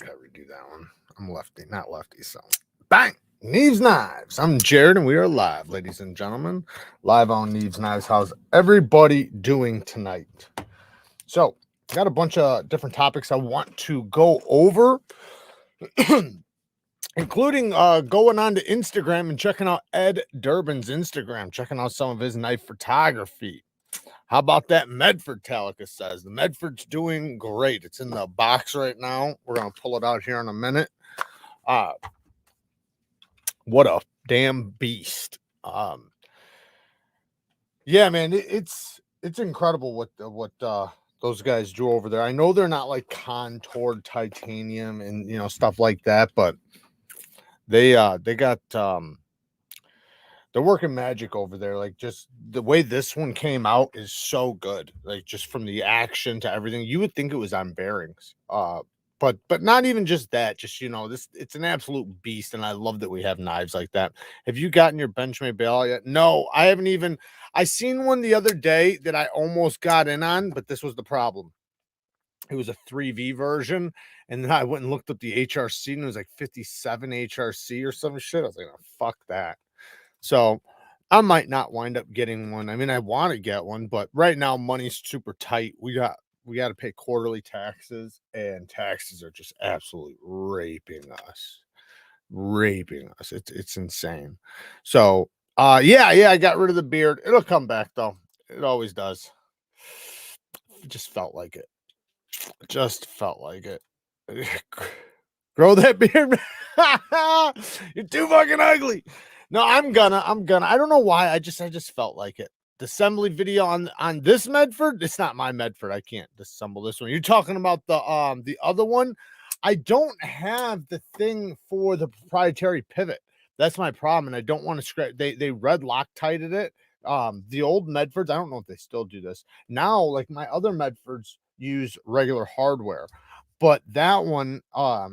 Gotta redo that one. I'm lefty, not lefty. So, bang! Neevesknives. I'm Jared, and we are live, ladies and gentlemen. Live on Neevesknives. How's everybody doing tonight? So, got a bunch of different topics I want to go over, including going on to Instagram and checking out Ed Durbin's Instagram, checking out some of his knife photography. How about that Medford, Talica says? The Medford's doing great. It's in the box right now. We're going to pull it out here in a minute. What a damn beast. Yeah, man, it's incredible what those guys do over there. I know they're not like contoured titanium and stuff like that, but they got they're working magic over there. Like, just the way this one came out is so good. Like, just from the action to everything, you would think it was on bearings. But not even just that. Just it's an absolute beast, and I love that we have knives like that. Have you gotten your Benchmade bail yet? No, I haven't even. I seen one the other day that I almost got in on, but this was the problem. It was a 3V version, and then I went and looked up the HRC, and it was like 57 HRC or some shit. I was like, oh, fuck that. So I might not wind up getting one. I mean, I want to get one, but right now money's super tight. We got to pay quarterly taxes, and taxes are just absolutely raping us. It's insane. So yeah, I got rid of the beard. It'll come back though. It always does. It just felt like it. Grow that beard. You're too fucking ugly. No, I'm gonna. I don't know why. I just felt like it. The assembly video on this Medford. It's not my Medford. I can't disassemble this one. You're talking about the other one. I don't have the thing for the proprietary pivot. That's my problem, and I don't want to scratch. They red Loctited it. The old Medfords. I don't know if they still do this now. Like, my other Medfords use regular hardware, but that one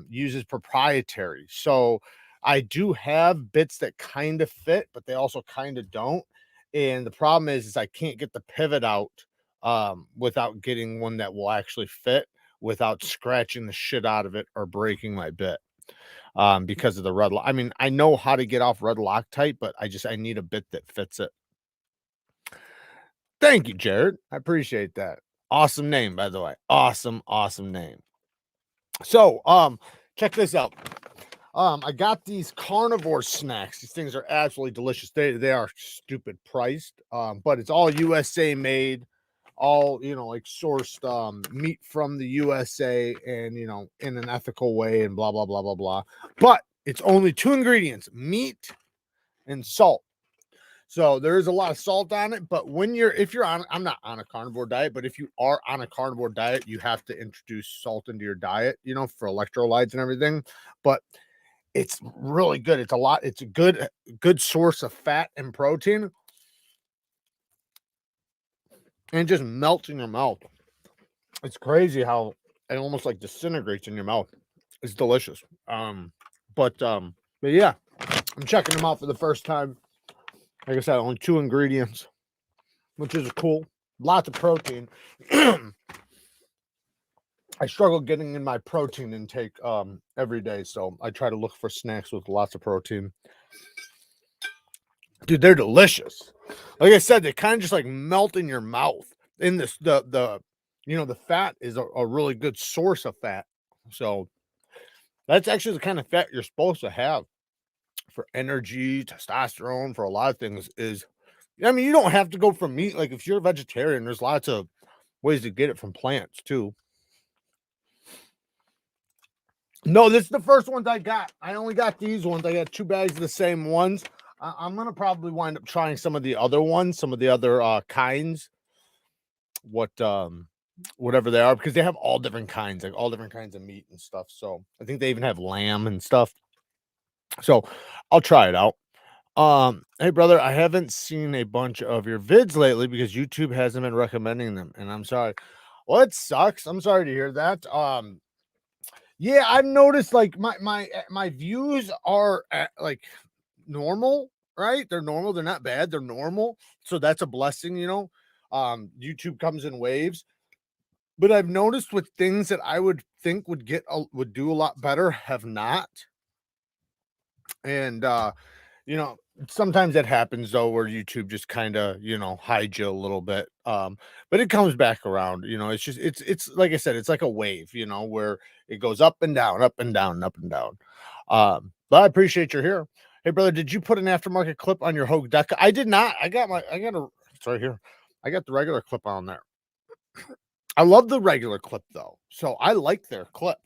uses proprietary. So I do have bits that kind of fit, but they also kind of don't. And the problem is I can't get the pivot out without getting one that will actually fit without scratching the shit out of it or breaking my bit because of the red lock. I mean, I know how to get off red Loctite, but I need a bit that fits it. Thank you, Jared. I appreciate that. Awesome name, by the way. Awesome name. So, check this out. I got these Carnivore snacks. These things are absolutely delicious. They are stupid priced, but it's all USA made, all like sourced meat from the USA, and in an ethical way, and blah blah blah blah blah. But it's only 2 ingredients: meat and salt. So there is a lot of salt on it, but if you're on, I'm not on a carnivore diet, but if you are on a carnivore diet, you have to introduce salt into your diet, for electrolytes and everything. But it's really good. It's a good source of fat and protein, and it just melts in your mouth. It's crazy how it almost like disintegrates in your mouth. It's delicious. But yeah, I'm checking them out for the first time. Like I said, only 2 ingredients, which is cool. Lots of protein. I struggle getting in my protein intake every day, so I try to look for snacks with lots of protein. Dude, they're delicious. Like I said, they kind of just like melt in your mouth. And the fat is a really good source of fat. So that's actually the kind of fat you're supposed to have for energy, testosterone, for a lot of things. I mean, you don't have to go from meat. Like, if you're a vegetarian, there's lots of ways to get it from plants too. No, this is the first ones I got. I only got these ones. I got 2 bags of the same ones. I'm gonna probably wind up trying some of the other ones, some of the other kinds. Whatever they are, because they have all different kinds, like all different kinds of meat and stuff. So I think they even have lamb and stuff. So I'll try it out. Hey brother, I haven't seen a bunch of your vids lately because YouTube hasn't been recommending them, and I'm sorry. Well, it sucks. I'm sorry to hear that. Yeah, I've noticed like my views are like normal, right? They're normal. They're not bad. They're normal. So that's a blessing, YouTube comes in waves. But I've noticed with things that I would think would do a lot better have not. And you know, sometimes that happens though, where YouTube just kind of, hides you a little bit. But it comes back around, it's just it's like I said, it's like a wave, where it goes up and down, up and down, up and down. But I appreciate you're here. Hey brother, did you put an aftermarket clip on your Hogue deck? I did not. I got it's right here. I got the regular clip on there. I love the regular clip though. So I like their clip.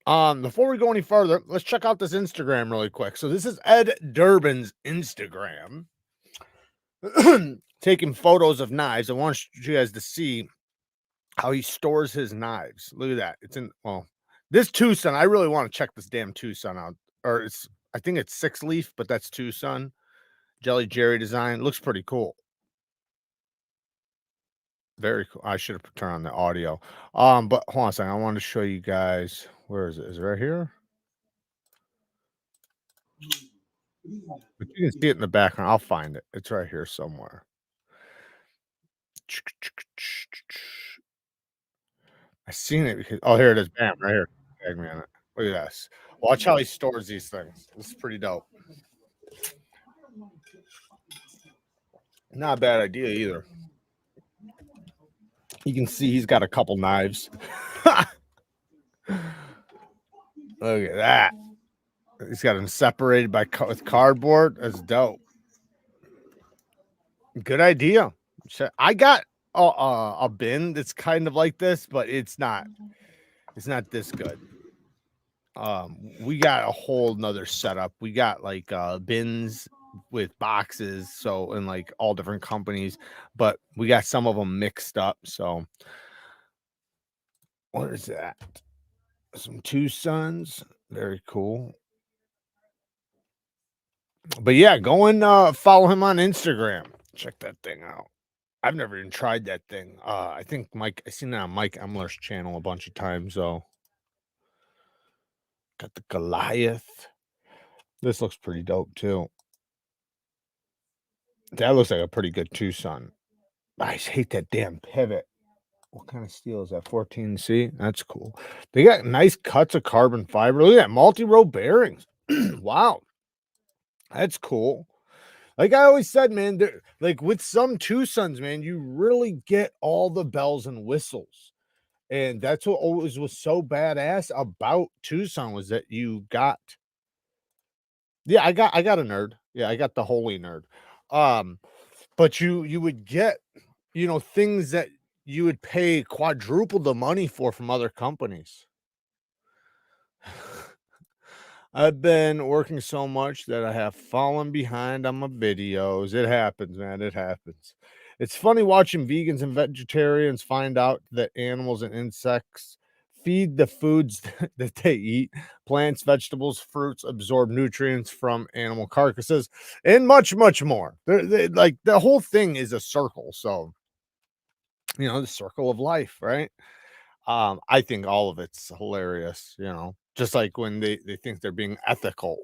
Before we go any further, let's check out this Instagram really quick. So this is Ed Durbin's Instagram. Taking photos of knives. I want you guys to see how he stores his knives. Look at that. It's in, well, this Tucson. I really want to check this damn Tucson out. Or I think it's 6-leaf, but that's Tucson. Jelly Jerry design. Looks pretty cool. Very cool. I should have turned on the audio. But hold on a second. I want to show you guys. Where is it? Is it right here? But you can see it in the background. I'll find it. It's right here somewhere. I seen it because here it is. Bam, right here. Tag me on it. Look at this. Watch how he stores these things. This is pretty dope. Not a bad idea either. You can see he's got a couple knives. Look at that. He's got them separated with cardboard. That's dope. Good idea. I got a bin that's kind of like this, but it's not this good. We got a whole nother setup. We got like bins with boxes, so in like all different companies, but we got some of them mixed up. So what is that? Some Tucsons. Very cool. But yeah, go and follow him on Instagram. Check that thing out. I've never even tried that thing. I think I seen that on Mike Emler's channel a bunch of times. So got the Goliath. This looks pretty dope too. That looks like a pretty good Tucson. I just hate that damn pivot. What kind of steel is that? 14C? That's cool. They got nice cuts of carbon fiber. Look at that multi-row bearings. Wow. That's cool. Like I always said, man, like with some Tucsons, man, you really get all the bells and whistles. And that's what always was so badass about Tucson was that you got. Yeah, I got a nerd. Yeah, I got the holy nerd. But you would get, things that you would pay quadruple the money from other companies. I've been working so much that I have fallen behind on my videos. It happens, man. It happens. It's funny watching vegans and vegetarians find out that animals and insects feed the foods that they eat. Plants, vegetables, fruits absorb nutrients from animal carcasses and much, much more. Like the whole thing is a circle. So, the circle of life, right? I think all of it's hilarious, just like when they think they're being ethical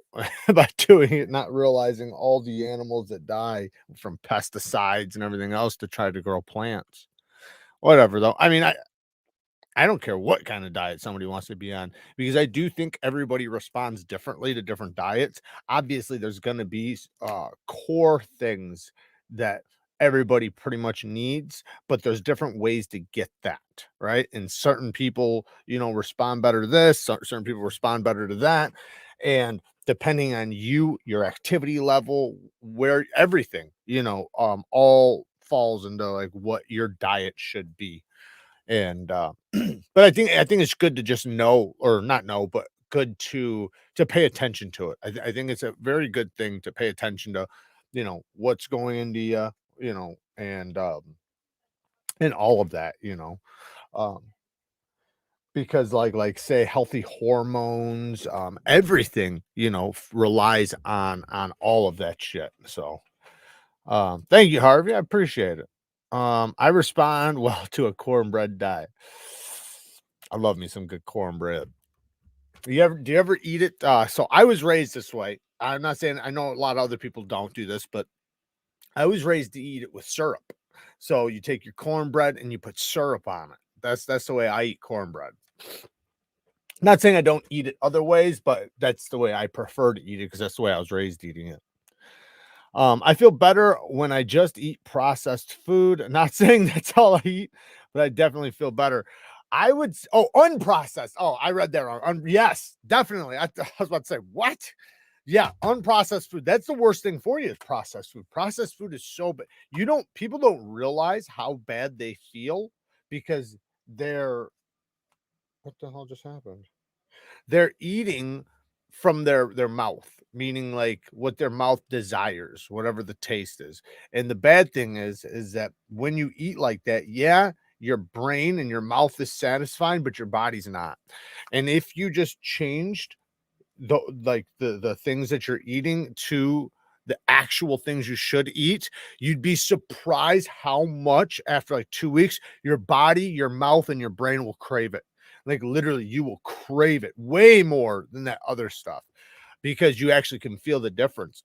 by doing it, not realizing all the animals that die from pesticides and everything else to try to grow plants. Whatever, though. I mean, I don't care what kind of diet somebody wants to be on because I do think everybody responds differently to different diets. Obviously, there's going to be core things that everybody pretty much needs, but there's different ways to get that, right? And certain people, respond better to this, certain people respond better to that. And depending on your activity level, where everything, all falls into like what your diet should be. And but I think it's good to just know or not know, but good to pay attention to it. I think it's a very good thing to pay attention to, what's going into and all of that, um, because like say healthy hormones, everything, relies on all of that shit. So thank you, Harvey. I appreciate it. I respond well to a cornbread diet. I love me some good cornbread. Do you ever eat it? So I was raised this way. I'm not saying I know a lot of other people don't do this, but I was raised to eat it with syrup. So you take your cornbread and you put syrup on it. That's the way I eat cornbread. Not saying I don't eat it other ways, but that's the way I prefer to eat it because that's the way I was raised eating it. I feel better when I just eat processed food. Not saying that's all I eat, but I definitely feel better. I would, unprocessed. Oh, I read that wrong. Yes, definitely. I was about to say, what? Yeah, unprocessed food. That's the worst thing for you is processed food. Processed food is so bad. People don't realize how bad they feel because they're, what the hell just happened? They're eating from their mouth, meaning like what their mouth desires, whatever the taste is. And the bad thing is that when you eat like that, yeah, your brain and your mouth is satisfying, but your body's not. And if you just changed the things that you're eating to the actual things you should eat, you'd be surprised how much after like 2 weeks your body, your mouth, and your brain will crave it. Like literally, you will crave it way more than that other stuff because you actually can feel the difference.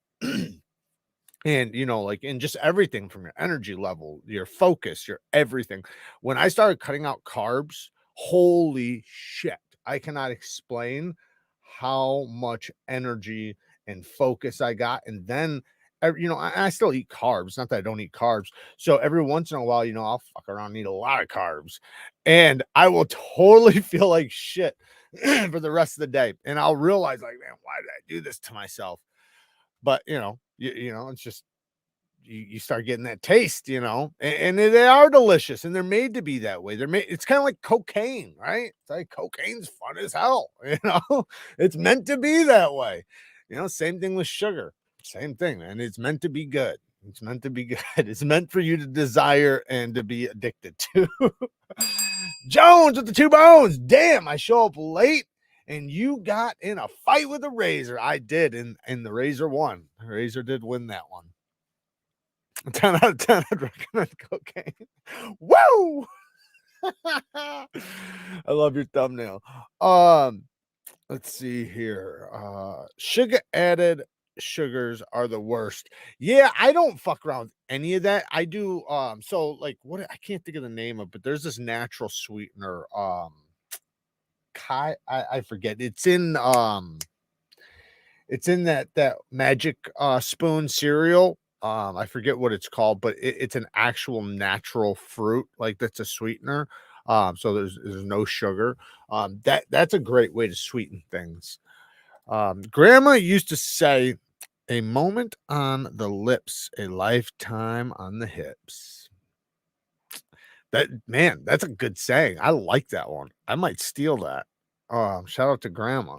And like in just everything from your energy level, your focus, your everything. When I started cutting out carbs, holy shit, I cannot explain how much energy and focus I got. And then I still eat carbs, not that I don't eat carbs. So every once in a while, I'll fuck around and eat a lot of carbs and I will totally feel like shit for the rest of the day. And I'll realize like, man, why did I do this to myself? But it's just you start getting that taste, and they are delicious and they're made to be that way. It's kind of like cocaine, right? It's like cocaine's fun as hell, it's meant to be that way. Same thing with sugar, same thing, and it's meant to be good. It's meant to be good. It's meant for you to desire and to be addicted to. Jones with the 2 bones. Damn, I show up late and you got in a fight with a razor. I did, and the razor won. The razor did win that one. 10 out of 10, I'd recommend cocaine. Woo! I love your thumbnail. Let's see here. Sugar added sugars are the worst. Yeah, I don't fuck around with any of that. I do. So like what I can't think of the name of, but there's this natural sweetener. I forget. It's in that magic spoon cereal. I forget what it's called, but it's an actual natural fruit, like that's a sweetener. So there's no sugar. That's a great way to sweeten things. Grandma used to say, "A moment on the lips, a lifetime on the hips." That's a good saying. I like that one. I might steal that. Shout out to Grandma.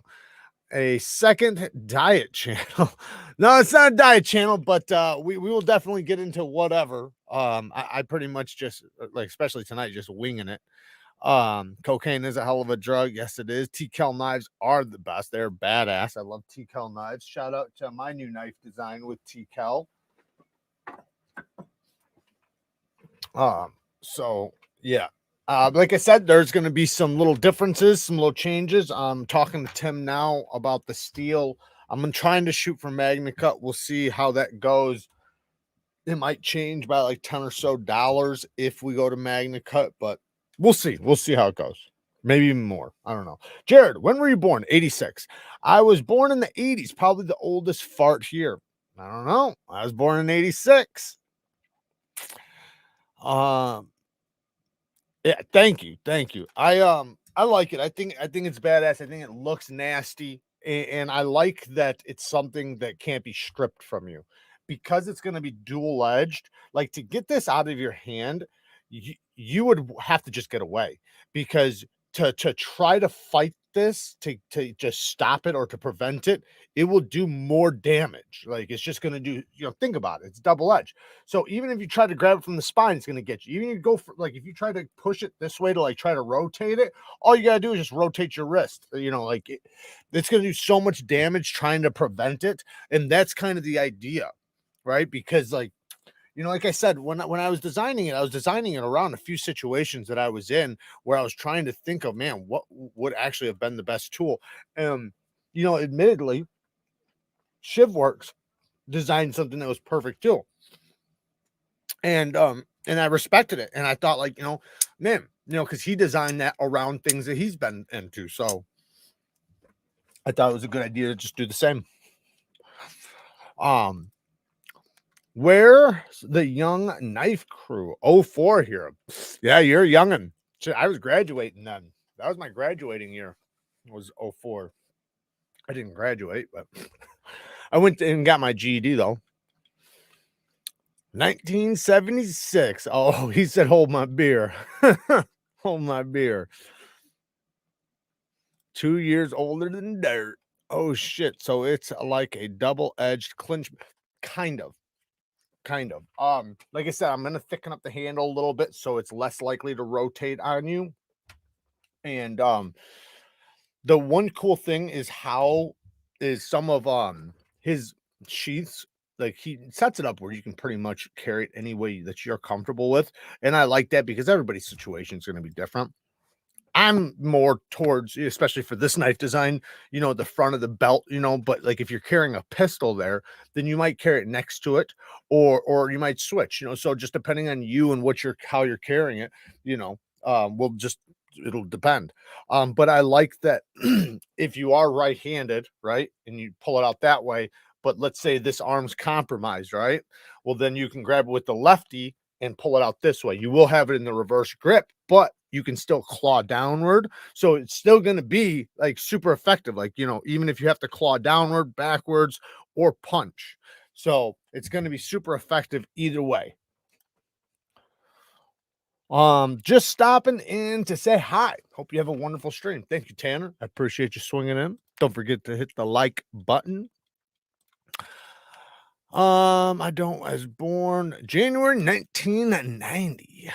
A second diet channel. No, it's not a diet channel, but we will definitely get into whatever. I pretty much just like, especially tonight, just winging it. Cocaine is a hell of a drug. Yes, it is. TKELL knives are the best. They're badass. I love TKELL knives. Shout out to my new knife design with TKELL. So yeah. Like I said, there's going to be some little differences, some little changes. I'm talking to Tim now about the steel. I'm trying to shoot for Magna Cut. We'll see how that goes. It might change by like $10 or so if we go to Magna Cut, but we'll see. We'll see how it goes. Maybe even more. I don't know. Jared, when were you born? 86. I was born in the 80s, probably the oldest fart here. I don't know. I was born in 86. Yeah, thank you. Thank you. I like it. I think it's badass. I think it looks nasty. And I like that it's something that can't be stripped from you because it's going to be dual edged. Like to get this out of your hand, you would have to just get away because to try to fight this to just stop it or to prevent it, it will do more damage. Like it's just going to do, think about it. It's double edged. So even if you try to grab it from the spine, it's going to get you. Even if you go for like, if you try to push it this way to like try to rotate it, all you got to do is just rotate your wrist. It's going to do so much damage trying to prevent it. And that's kind of the idea, right? Because like I said, when I was designing it, I was designing it around a few situations that I was in where I was trying to think of, man, what would actually have been the best tool. Admittedly, Shivworks designed something that was perfect too. And and I respected it. And I thought, like, man, because he designed that around things that he's been into. So I thought it was a good idea to just do the same. Where's the young knife crew? 04 here. Yeah, you're a youngin'. I was graduating then. That was my graduating year. It was 04. I didn't graduate, but I went and got my GED though. 1976. Oh, he said, hold my beer. Hold my beer. 2 years older than dirt. Oh shit. So it's like a double-edged clinch. Kind of. Like I said, I'm gonna thicken up the handle a little bit so it's less likely to rotate on you. And the one cool thing is how is some of his sheaths, like he sets it up where you can pretty much carry it any way that you're comfortable with. And I like that because everybody's situation is going to be different. I'm more towards, especially for this knife design, the front of the belt, but like if you're carrying a pistol there, then you might carry it next to it, or you might switch, so just depending on you and how you're carrying it, will just, it'll depend. But I like that if you are right-handed, right, and you pull it out that way, but let's say this arm's compromised, right? Well, then you can grab it with the lefty and pull it out this way. You will have it in the reverse grip, but you can still claw downward. So it's still going to be like super effective. Like, even if you have to claw downward, backwards, or punch. So it's going to be super effective either way. Just stopping in to say hi. Hope you have a wonderful stream. Thank you, Tanner. I appreciate you swinging in. Don't forget to hit the like button. I was born January 1990.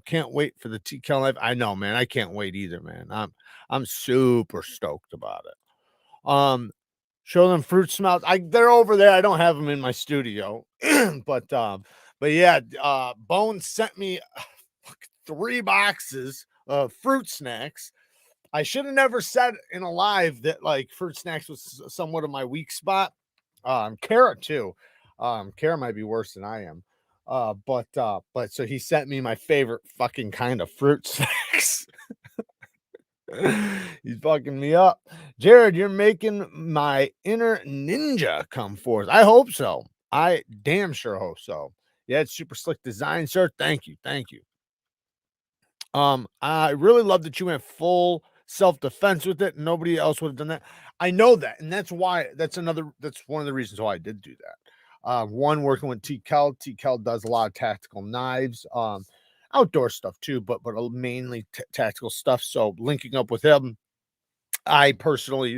Can't wait for the TKELL knife. I know, man. I can't wait either, man. I'm super stoked about it. Show them fruit smells. They're over there. I don't have them in my studio, but yeah, Bones sent me 3 boxes of fruit snacks. I should have never said in a live that like fruit snacks was somewhat of my weak spot. Kara too. Kara might be worse than I am. But so he sent me my favorite fucking kind of fruit snacks. He's fucking me up. Jared, you're making my inner ninja come forth. I hope so. I damn sure hope so. Yeah, it's super slick design, sir. Thank you. I really love that you went full self-defense with it. Nobody else would have done that. I know that, and that's one of the reasons why I did do that. One, working with TKELL. TKELL does a lot of tactical knives, outdoor stuff too, but mainly tactical stuff. So linking up with him, I personally,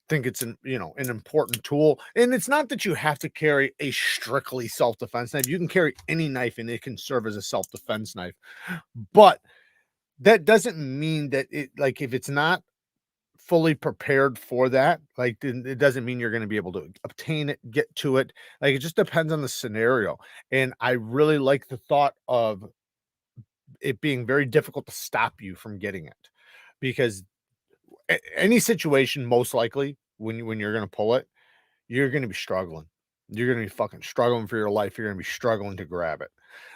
think it's an important tool. And it's not that you have to carry a strictly self-defense knife. You can carry any knife and it can serve as a self-defense knife. But that doesn't mean that if it's not fully prepared for that, like, it doesn't mean you're going to be able to obtain it, get to it. Like, it just depends on the scenario. And I really like the thought of it being very difficult to stop you from getting it, because any situation, most likely when you're going to pull it, you're going to be struggling. You're going to be fucking struggling for your life. You're going to be struggling to grab it.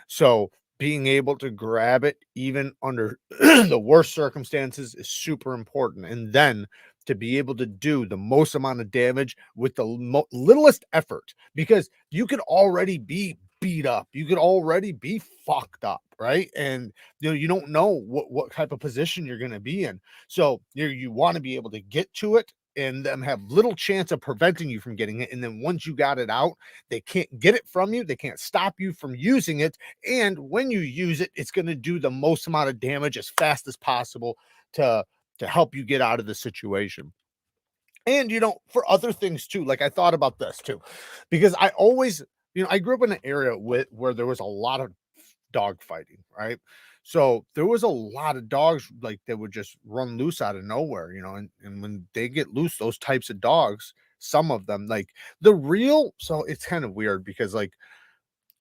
So being able to grab it even under the worst circumstances is super important. And then to be able to do the most amount of damage with the littlest effort, because you could already be beat up. You could already be fucked up, right? And you don't know what type of position you're going to be in. So you want to be able to get to it and them have little chance of preventing you from getting it. And then once you got it out, they can't get it from you. They can't stop you from using it. And when you use it, it's going to do the most amount of damage as fast as possible to help you get out of the situation. And, for other things too, like I thought about this too, because I always, I grew up in an area where there was a lot of dog fighting, right? So there was a lot of dogs like that would just run loose out of nowhere, and when they get loose, those types of dogs, some of them, like so it's kind of weird because like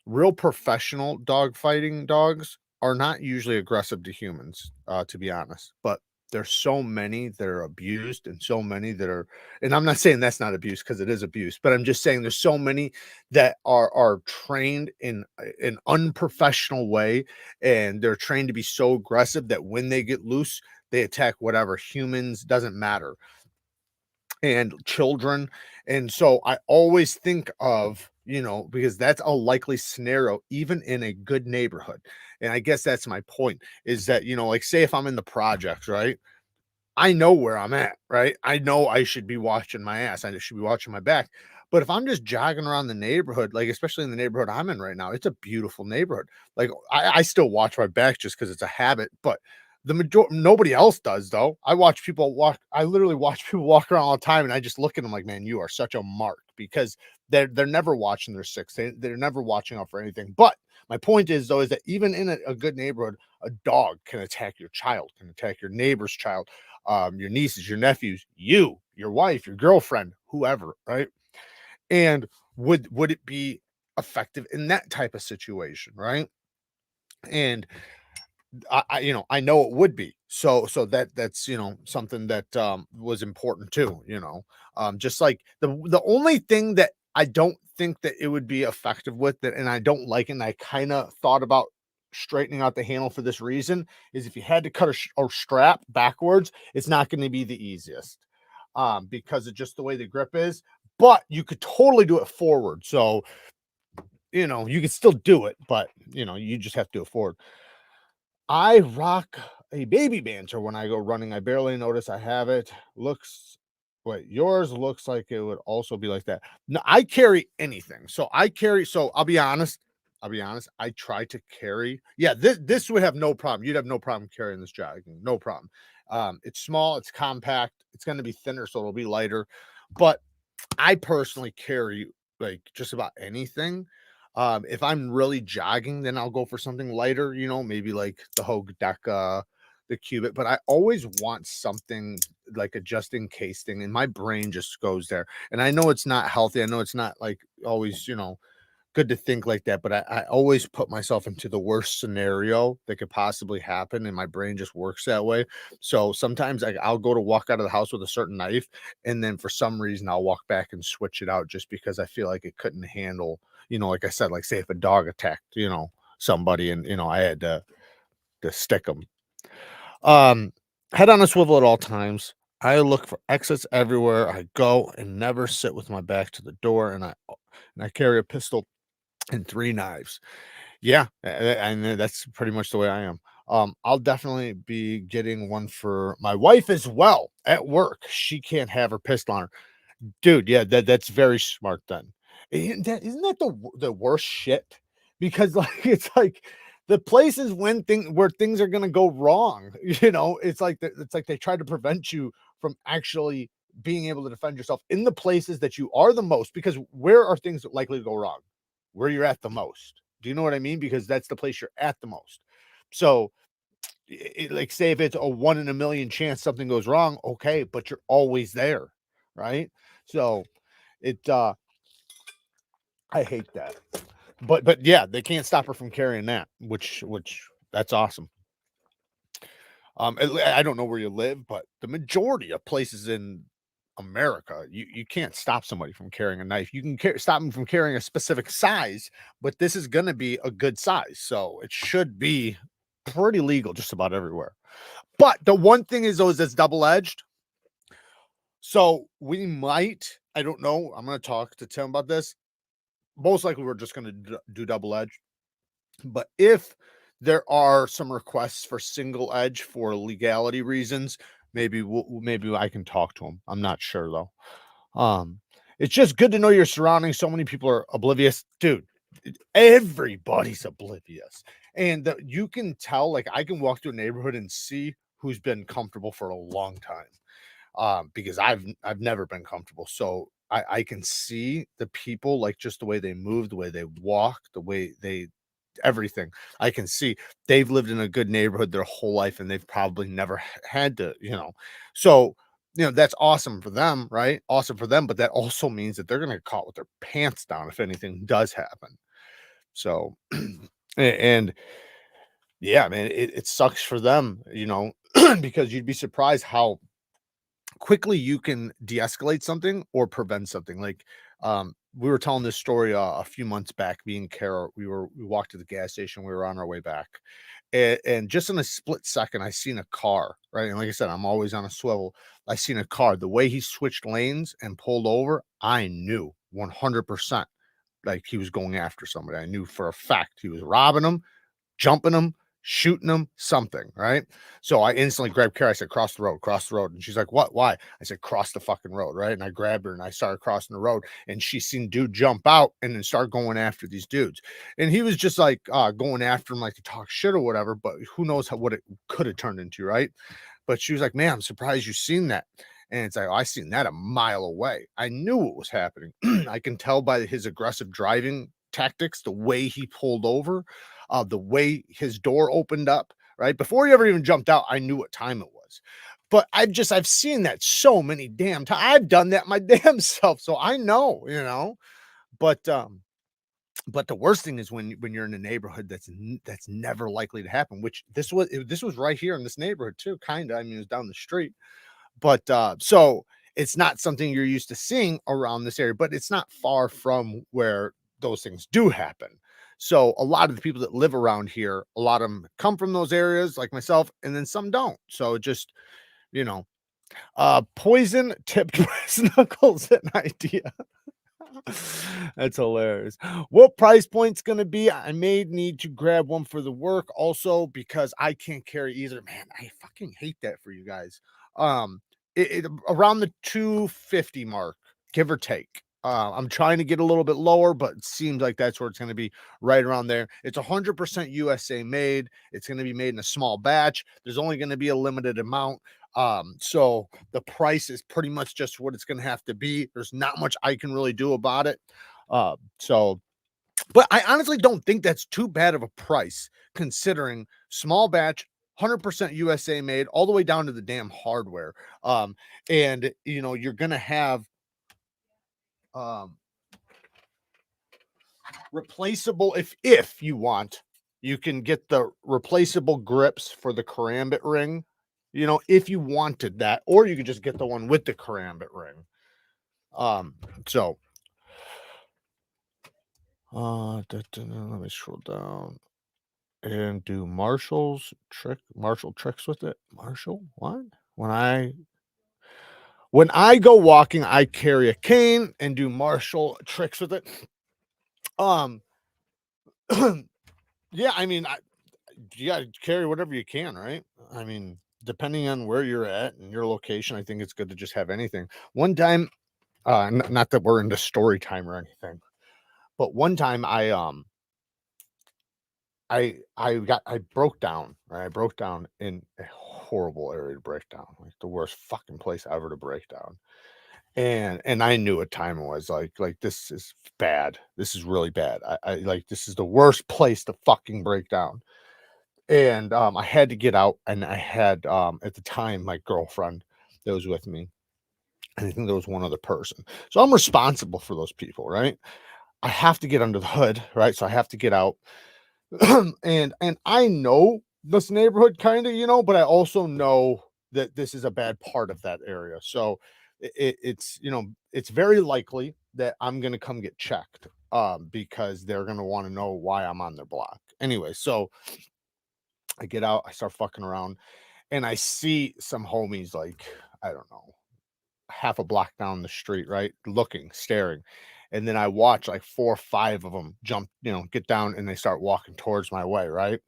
real professional dog fighting dogs are not usually aggressive to humans, to be honest. But there's so many that are abused and so many that are, and I'm not saying that's not abuse because it is abuse, but I'm just saying there's so many that are trained in an unprofessional way, and they're trained to be so aggressive that when they get loose, they attack whatever, humans, doesn't matter, and children. And so I always think of, because that's a likely scenario, even in a good neighborhood. And I guess that's my point is that, like say if I'm in the projects, right? I know where I'm at, right? I know I should be watching my ass. I should be watching my back. But if I'm just jogging around the neighborhood, like especially in the neighborhood I'm in right now, it's a beautiful neighborhood. Like I still watch my back just because it's a habit, but the majority nobody else does though. I watch people walk, I literally watch people walk around all the time and I just look at them like, man, you are such a mark because they're never watching their six. They're never watching out for anything. But my point is though, is that even in a good neighborhood, a dog can attack your child, can attack your neighbor's child, your nieces, your nephews, you, your wife, your girlfriend, whoever, right? And would it be effective in that type of situation, right? And I know it would be. So that's something that was important too, just like the only thing that I don't think that it would be effective with that, and I don't like it, and I kind of thought about straightening out the handle for this reason, is if you had to cut a strap backwards, it's not going to be the easiest, because of just the way the grip is, but you could totally do it forward. So, you could still do it, but you just have to do it forward. I rock a baby banter when I go running. I barely notice I have it. Wait, yours looks like it would also be like that. No, I carry anything. So I'll be honest. I try to carry. Yeah, this would have no problem. You'd have no problem carrying this jogging. No problem. It's small, it's compact, it's going to be thinner, so it'll be lighter. But I personally carry like just about anything. If I'm really jogging, then I'll go for something lighter, maybe like the Hogue Deca, the Cubit. But I always want something like a just in case thing, and my brain just goes there. And I know it's not healthy. I know it's not like always, good to think like that, but I always put myself into the worst scenario that could possibly happen, and my brain just works that way. So sometimes I'll go to walk out of the house with a certain knife, and then for some reason I'll walk back and switch it out just because I feel like it couldn't handle, like I said, like say if a dog attacked, somebody, and I had to stick them. Head on a swivel at all times. I look for exits everywhere I go and never sit with my back to the door, and I carry a pistol and 3 knives. Yeah, and that's pretty much the way I am. I'll definitely be getting one for my wife as well at work. She can't have her pistol on her. Dude, yeah, that's very smart then. Isn't that the worst shit? Because like it's like the places where things are gonna go wrong, it's like they try to prevent you from actually being able to defend yourself in the places that you are the most, because where are things likely to go wrong? Where you're at the most. Do you know what I mean? Because that's the place you're at the most. So like say if it's a 1 in a million chance something goes wrong, okay, but you're always there, right? So it I hate that. But yeah, they can't stop her from carrying that, which that's awesome. I don't know where you live, but the majority of places in America, you can't stop somebody from carrying a knife. You can stop them from carrying a specific size, but this is going to be a good size, so it should be pretty legal just about everywhere. But the one thing is, though, is it's double edged. So we might, I don't know. I'm going to talk to Tim about this. Most likely, we're just going to do double edge. But if there are some requests for single edge for legality reasons, maybe I can talk to him. I'm not sure though. It's just good to know your surroundings. So many people are oblivious, dude. Everybody's oblivious, and you can tell. Like I can walk through a neighborhood and see who's been comfortable for a long time. Because I've never been comfortable. So I can see the people, like just the way they move, the way they walk, the way they everything. I can see they've lived in a good neighborhood their whole life and they've probably never had to, So, that's awesome for them, right? Awesome for them, but that also means that they're going to get caught with their pants down if anything does happen. So, and yeah, man, it sucks for them, because you'd be surprised how quickly you can de-escalate something or prevent something. Like, we were telling this story a few months back. Me and Kara, we walked to the gas station. We were on our way back, and just in a split second, I seen a car. Right, and like I said, I'm always on a swivel. I seen a car. The way he switched lanes and pulled over, I knew 100% like he was going after somebody. I knew for a fact he was robbing them, jumping them, shooting them, something, right? So I instantly grabbed Kara. I said, cross the road, cross the road. And she's like, what? Why? I said, cross the fucking road, right? And I grabbed her and I started crossing the road. And she seen dude jump out and then start going after these dudes. And he was just like going after him like to talk shit or whatever, but who knows what it could have turned into, right? But she was like, man, I'm surprised you seen that. And it's like, oh, I seen that a mile away. I knew what was happening. I can tell by his aggressive driving tactics, the way he pulled over, the way his door opened up, right? Before he ever even jumped out, I knew what time it was. But I've seen that so many damn times. I've done that my damn self. So I know, you know, but the worst thing is when you're in a neighborhood that's never likely to happen, which this was right here in this neighborhood too, kind of. I mean, it was down the street. But so it's not something you're used to seeing around this area, but it's not far from where those things do happen. So a lot of the people that live around here, a lot of them come from those areas like myself, and then some don't. So just, you know, poison tipped knuckles an idea. That's hilarious. What price point's gonna be? I may need to grab one for the work also because I can't carry either. Man, I fucking hate that for you guys. Around the 250 mark, give or take. I'm trying to get a little bit lower, but it seems like that's where it's going to be, right around there. It's 100% USA made. It's going to be made in a small batch. There's only going to be a limited amount. So the price is pretty much just what it's going to have to be. There's not much I can really do about it. But I honestly don't think that's too bad of a price considering small batch, 100% USA made, all the way down to the damn hardware. And you know, you're gonna have replaceable, if you want, you can get the replaceable grips for the karambit ring, you know, if you wanted that, or you could just get the one with the karambit ring. So let me scroll down and do martial tricks with it. Martial what? When I go walking, I carry a cane and do martial tricks with it. Yeah, I mean, you gotta carry whatever you can, right? I mean, depending on where you're at and your location, I think it's good to just have anything. One time, not that we're into story time or anything, but one time I broke down, right? I broke down in a horrible area to break down, like the worst fucking place ever to break down. And I knew what time it was. Like this is bad. This is really bad. I like this is the worst place to fucking break down. And I had to get out, and I had at the time my girlfriend that was with me. And I think there was one other person. So I'm responsible for those people, right? I have to get under the hood, right? So I have to get out. And I know this neighborhood kind of, you know, but I also know that this is a bad part of that area. So it's, you know, it's very likely that I'm going to come get checked because they're going to want to know why I'm on their block. Anyway, so I get out, I start fucking around, and I see some homies like, I don't know, half a block down the street, right? Looking, staring. And then I watch like 4 or 5 of them jump, you know, get down, and they start walking towards my way, right?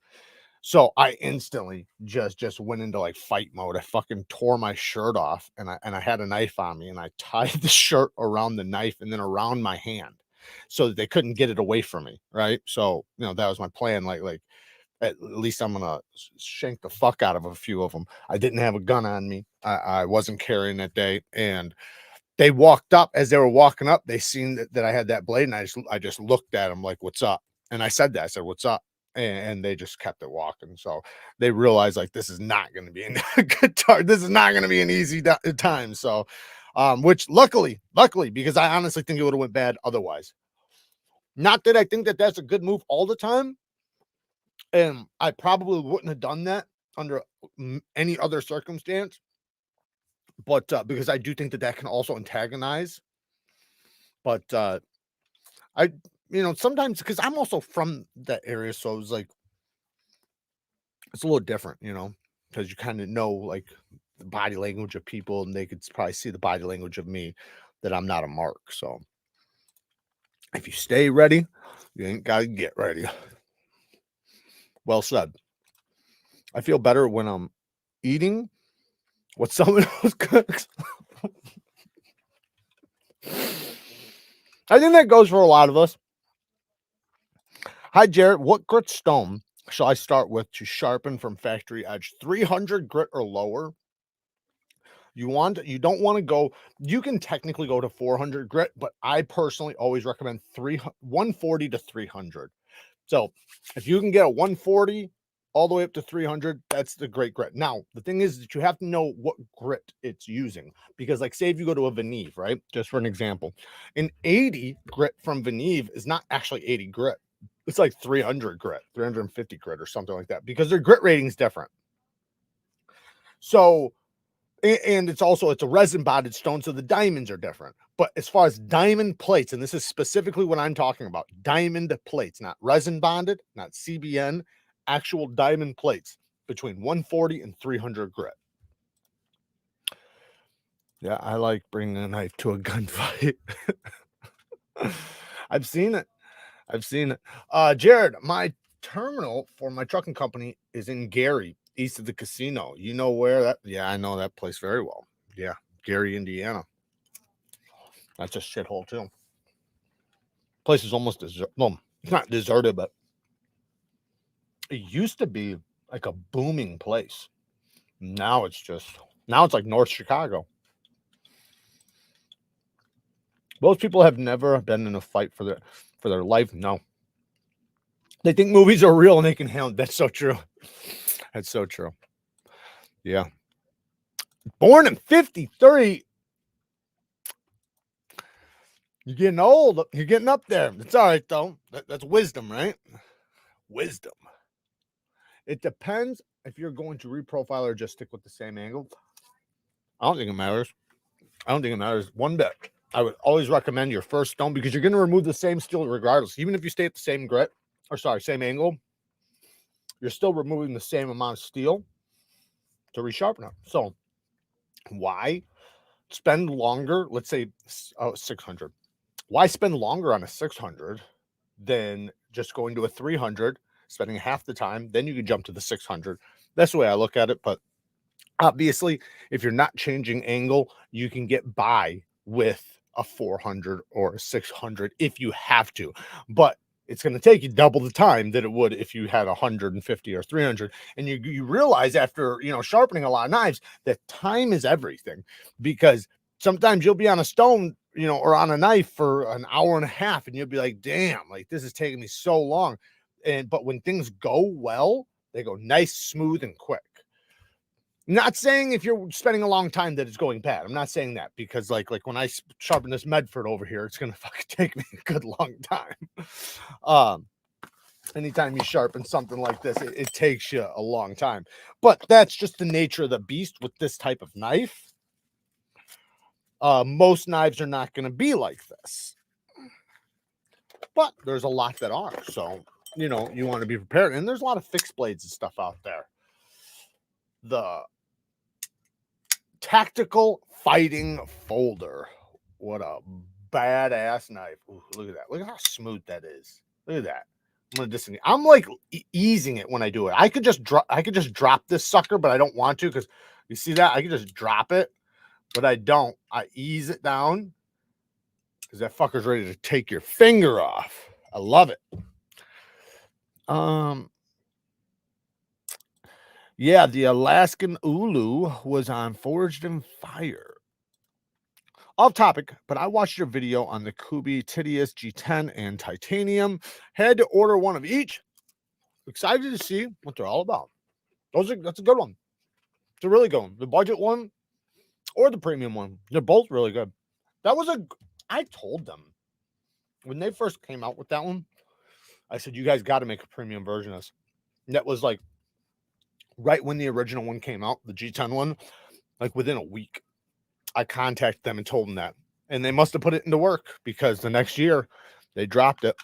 So I instantly just went into like fight mode. I fucking tore my shirt off, and I had a knife on me, and I tied the shirt around the knife and then around my hand so that they couldn't get it away from me, right? So, you know, that was my plan. Like at least I'm gonna shank the fuck out of a few of them. I didn't have a gun on me. I wasn't carrying that day, and they walked up. As they were walking up, they seen that I had that blade, and I just looked at them like, "What's up?" And I said that. I said, "What's up?" And they just kept it walking. So they realized like this is not going to be a good time. This is not going to be an easy time. So, which luckily, because I honestly think it would have went bad otherwise. Not that I think that that's a good move all the time, and I probably wouldn't have done that under any other circumstance. But because I do think that that can also antagonize. But I, sometimes because I'm also from that area, so it's like it's a little different, because you kind of know like the body language of people, and they could probably see the body language of me that I'm not a mark. So if you stay ready, you ain't got to get ready. Well said. I feel better when I'm eating what someone else cooks. I think that goes for a lot of us. Hi, Jared. What grit stone shall I start with to sharpen from factory edge? 300 grit or lower. You don't want to go. You can technically go to 400 grit, but I personally always recommend 140 to 300. So if you can get a 140 all the way up to 300, that's the great grit. Now, the thing is that you have to know what grit it's using, because like say if you go to a Veneve, right? Just for an example, an 80 grit from Veneve is not actually 80 grit. It's like 300 grit, 350 grit or something like that, because their grit rating is different. So, and it's a resin bonded stone, so the diamonds are different. But as far as diamond plates, and this is specifically what I'm talking about, diamond plates, not resin bonded, not CBN, actual diamond plates between 140 and 300 grit. Yeah, I like bringing a knife to a gunfight. I've seen it. Jared, my terminal for my trucking company is in Gary, east of the casino. You know where that? Yeah, I know that place very well. Yeah, Gary, Indiana. That's a shithole too. Place is almost deserted. Well, it's not deserted, but it used to be like a booming place. Now it's like North Chicago. Most people have never been in a fight for their life. No. They think movies are real and they can handle it. That's so true. That's so true. Yeah. Born in 53. You're getting old. You're getting up there. It's all right, though. That's wisdom, right? Wisdom. It depends if you're going to reprofile or just stick with the same angle. I don't think it matters. One bit. I would always recommend your first stone, because you're going to remove the same steel regardless. Even if you stay at the same same angle, you're still removing the same amount of steel to resharpen it. So why spend longer? Let's say 600. Why spend longer on a 600 than just going to a 300, spending half the time? Then you can jump to the 600. That's the way I look at it. But obviously, if you're not changing angle, you can get by with a 400 or a 600 if you have to. But it's going to take you double the time that it would if you had 150 or 300. And you realize after, sharpening a lot of knives, that time is everything, because sometimes you'll be on a stone, or on a knife for an hour and a half, and you'll be like, damn, like this is taking me so long. But when things go well, they go nice, smooth, and quick. Not saying if you're spending a long time that it's going bad. I'm not saying that, because like when I sharpen this Medford over here, it's gonna fucking take me a good long time. Anytime you sharpen something like this, it takes you a long time. But that's just the nature of the beast with this type of knife. Most knives are not going to be like this, but there's a lot that are. So, you want to be prepared. And there's a lot of fixed blades and stuff out there. The Tactical Fighting Folder. What a badass knife. Ooh, look at that. Look at how smooth that is. Look at that. I'm like easing it when I do it. I could just drop this sucker, but I don't want to, because you see that? I could just drop it, but I don't. I ease it down, because that fucker's ready to take your finger off. I love it. Yeah, the Alaskan Ulu was on Forged in Fire. Off topic, but I watched your video on the Kubi Titius G10 and Titanium. Had to order one of each. Excited to see what they're all about. That's a good one. It's a really good one. The budget one or the premium one. They're both really good. I told them when they first came out with that one, I said, you guys got to make a premium version of this. And that was like right when the original one came out, the G10 one, like within a week, I contacted them and told them that. And they must have put it into work because the next year they dropped it.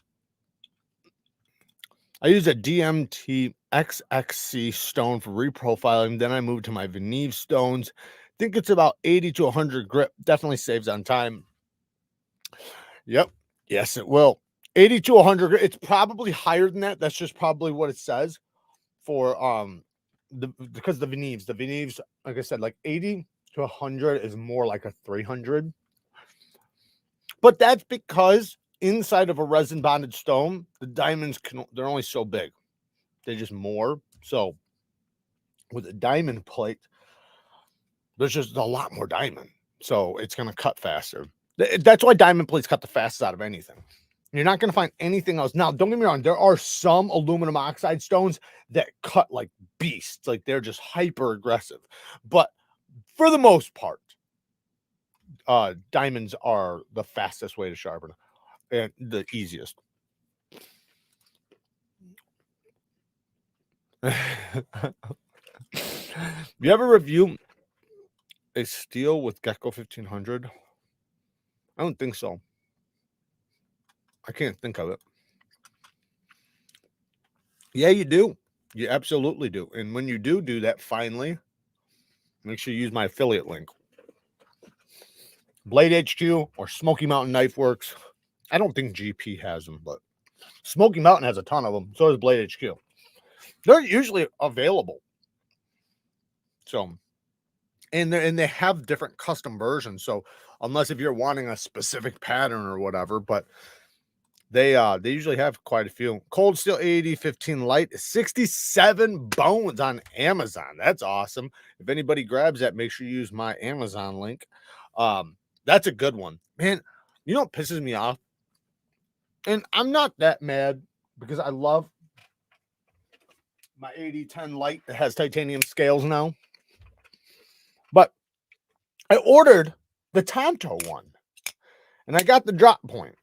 I use a DMT XXC stone for reprofiling. Then I moved to my Neevesknives stones. Think it's about 80 to 100 grip. Definitely saves on time. Yep. Yes, it will. 80 to 100 grip. It's probably higher than that. That's just probably what it says for because the Neevesknives, like I said, like 80 to 100 is more like a 300. But that's because inside of a resin bonded stone, the diamonds they're only so big. They're just more. So with a diamond plate, there's just a lot more diamond. So it's going to cut faster. That's why diamond plates cut the fastest out of anything. You're not going to find anything else. Now, don't get me wrong. There are some aluminum oxide stones that cut like beasts. Like they're just hyper aggressive. But for the most part, diamonds are the fastest way to sharpen and the easiest. You ever review a steel with Gecko 1500? I don't think so. I can't think of it. Yeah, you do. You absolutely do. And when you do that, finally, make sure you use my affiliate link. Blade HQ or Smoky Mountain Knife Works. I don't think GP has them, but Smoky Mountain has a ton of them. So does Blade HQ. They're usually available. So, and they have different custom versions. So, unless if you're wanting a specific pattern or whatever, but they usually have quite a few. Cold Steel 8015 Light, 67 bones on Amazon. That's awesome. If anybody grabs that, make sure you use my Amazon link. That's a good one, man. You know what pisses me off? And I'm not that mad because I love my 8010 Light that has titanium scales now. But I ordered the Tonto one and I got the drop point.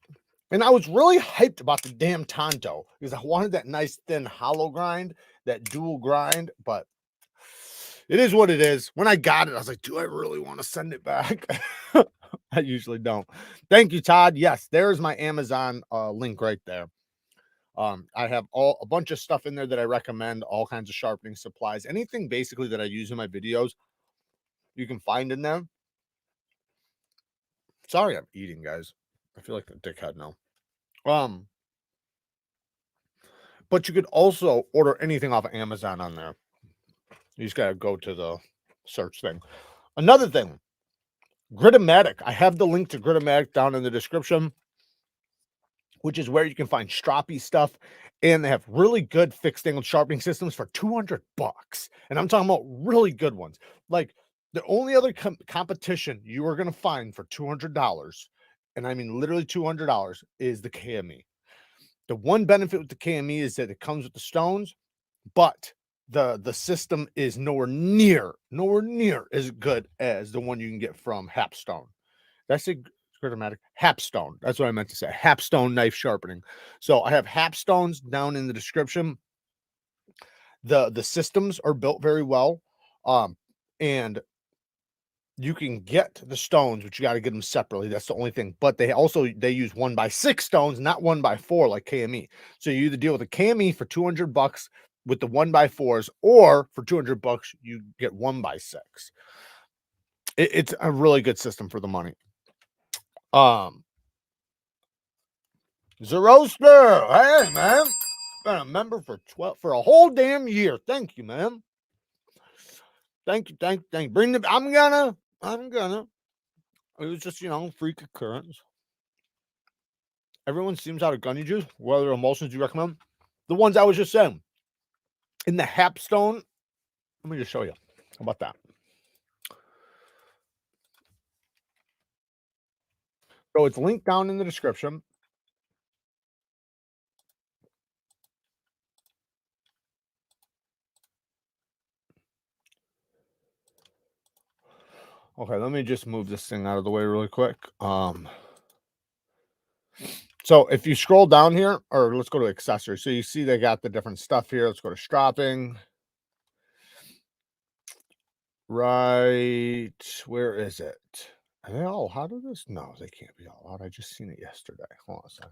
And I was really hyped about the damn Tonto because I wanted that nice thin hollow grind, that dual grind, but it is what it is. When I got it, I was like, do I really want to send it back? I usually don't. Thank you, Todd. Yes, there's my Amazon link right there. I have a bunch of stuff in there that I recommend, all kinds of sharpening supplies, anything basically that I use in my videos, you can find in there. Sorry, I'm eating, guys. I feel like a dickhead now. But you could also order anything off of Amazon on there. You just got to go to the search thing. Another thing, Gritomatic. I have the link to Gritomatic down in the description, which is where you can find stroppy stuff. And they have really good fixed angle sharpening systems for $200. And I'm talking about really good ones. Like the only other competition you are going to find for $200, and I mean literally $200, is the KME. The one benefit with the KME is that it comes with the stones, but the system is nowhere near as good as the one you can get from HAPSTONE. That's a Gritomatic. HAPSTONE. That's what I meant to say. HAPSTONE knife sharpening. So I have HAPSTONEs down in the description. The systems are built very well. And you can get the stones, but you got to get them separately. That's the only thing. But they use 1x6 stones, not 1x4 like KME. So you either deal with a KME for $200 with the 1x4s, or for $200 you get 1x6. It's a really good system for the money. Zeroster, hey man, been a member for a whole damn year. Thank you, man. Thank you. Bring the. I'm gonna. It was just, freak occurrence. Everyone seems out of gunny juice. What other emulsions do you recommend? The ones I was just saying. In the HAPSTONE, let me just show you. How about that? So it's linked down in the description. Okay, let me just move this thing out of the way really quick. So if you scroll down here, or let's go to accessories. So you see they got the different stuff here. Let's go to stropping. Right. Where is it? Are they all out of this? No, they can't be all out. I just seen it yesterday. Hold on a second.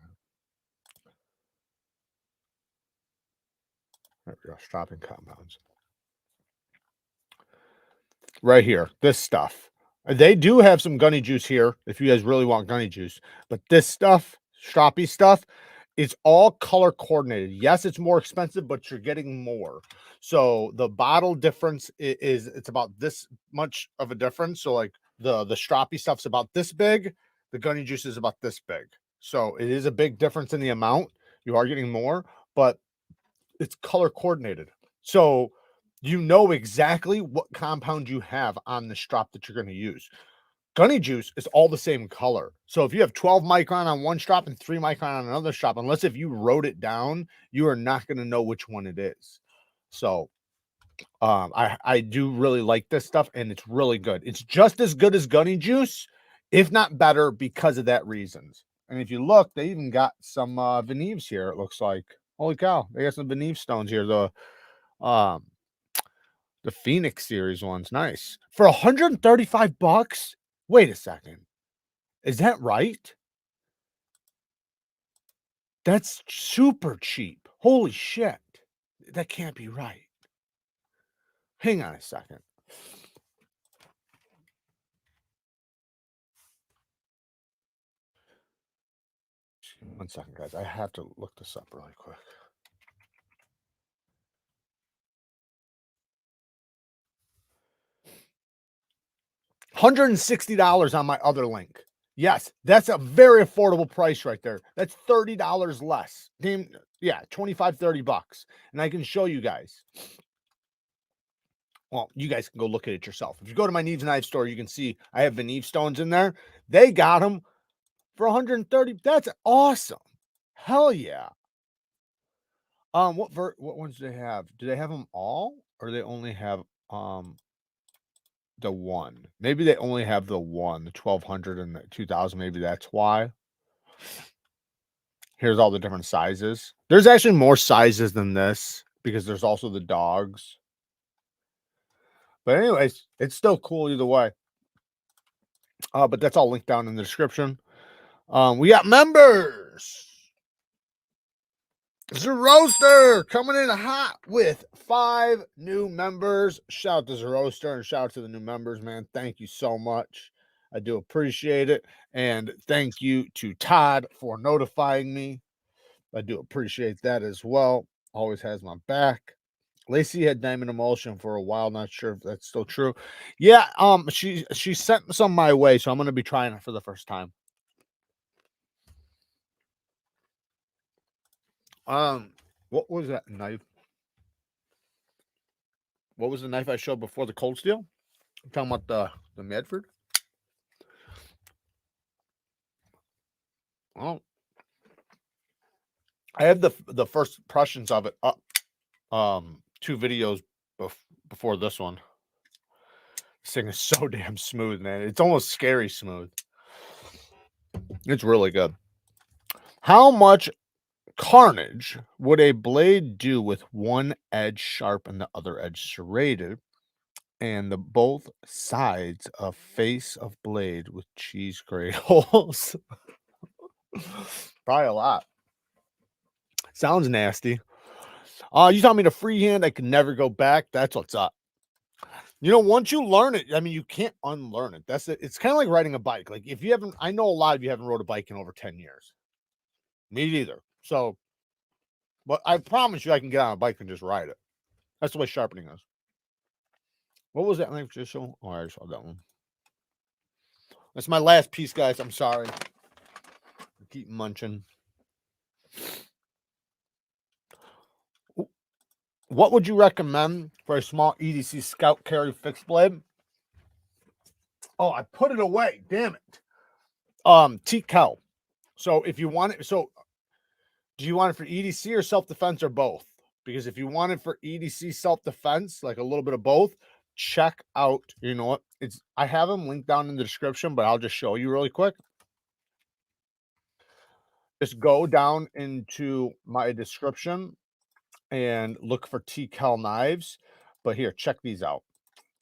There we go. Shopping compounds. Right here. This stuff. They do have some gunny juice here if you guys really want gunny juice. But this stuff, stroppy stuff, it's all color coordinated. Yes, it's more expensive, but you're getting more. So the bottle difference is it's about this much of a difference. So like the stroppy stuff's about this big, the gunny juice is about this big. So it is a big difference in the amount. You are getting more, but it's color coordinated. So you know exactly what compound you have on the strop that you're going to use. Gunny juice is all the same color. So if you have 12 micron on one strap and 3 micron on another strap, unless if you wrote it down, you are not going to know which one it is. So I do really like this stuff, and it's really good. It's just as good as gunny juice, if not better, because of that reasons. And if you look, they even got some Neevesknives here. It looks like, holy cow, they got some Neevesknives stones here. Um the Phoenix series one's nice for 135 bucks. Wait a second. Is that right? That's super cheap. Holy shit. That can't be right. Hang on a second. One second, guys. I have to look this up really quick. $160 on my other link. Yes, that's a very affordable price right there. That's $30 less. Damn, yeah, 25, 30 bucks. And I can show you guys. Well, you guys can go look at it yourself. If you go to my Neevesknives store, you can see I have Neevesknives stones in there. They got them for 130. That's awesome. Hell yeah. What ones do they have? Do they have them all, or do they only have the one? Maybe they only have the one, the 1200 and the 2000. Maybe that's why. Here's all the different sizes. There's actually more sizes than this because there's also the dogs. But anyways, it's still cool either way. But that's all linked down in the description. We got members. Zeroaster coming in hot with 5 new members. Shout out to Zeroaster and shout out to the new members, man. Thank you so much. I do appreciate it. And thank you to Todd for notifying me. I do appreciate that as well. Always has my back. Lacey had diamond emulsion for a while. Not sure if that's still true. Yeah, she sent some my way, so I'm gonna be trying it for the first time. What was that knife? What was the knife I showed before the cold steel? I'm talking about the Medford. Oh, I have the first impressions of it up. 2 videos before this one. This thing is so damn smooth, man. It's almost scary smooth. It's really good. How much carnage would a blade do with one edge sharp and the other edge serrated, and the both sides of face of blade with cheese grade holes? Probably a lot. Sounds nasty. You taught me to freehand. I could never go back. That's what's up. You know, once you learn it, I mean, you can't unlearn it. That's it. It's kind of like riding a bike. Like if you haven't, I know a lot of you haven't rode a bike in over 10 years. Me neither. So, but I promise you, I can get on a bike and just ride it. That's the way sharpening is. What was that knife just show? Oh, I already saw that one. That's my last piece, guys. I'm sorry. I keep munching. What would you recommend for a small EDC Scout Carry fixed blade? Oh, I put it away. Damn it. TKELL. So if you want it, so do you want it for EDC or self-defense or both? Because if you want it for EDC self-defense, like a little bit of both, check out, you know what? I have them linked down in the description, but I'll just show you really quick. Just go down into my description and look for TKELL knives. But here, check these out.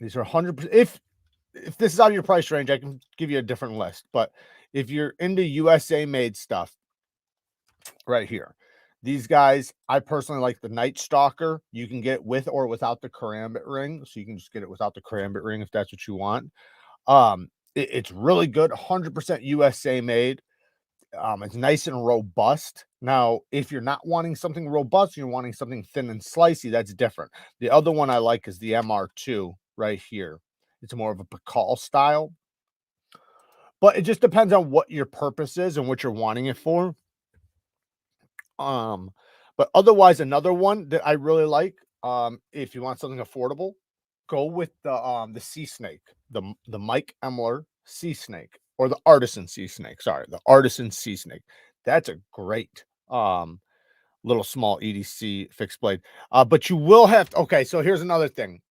These are 100%. If this is out of your price range, I can give you a different list. But if you're into USA made stuff, right here, these guys, I personally like the Night Stalker. You can get with or without the karambit ring, so you can just get it without the karambit ring if that's what you want. It's really good, 100% USA made. It's nice and robust. Now, if you're not wanting something robust, you're wanting something thin and slicey, that's different. The other one I like is the MR2 right here. It's more of a Pakal style, but it just depends on what your purpose is and what you're wanting it for. But otherwise, another one that I really like, if you want something affordable, go with the sea snake, the Mike Emler sea snake, or the artisan sea snake. Sorry, the artisan sea snake. That's a great little small EDC fixed blade. But you will have to, okay, so here's another thing.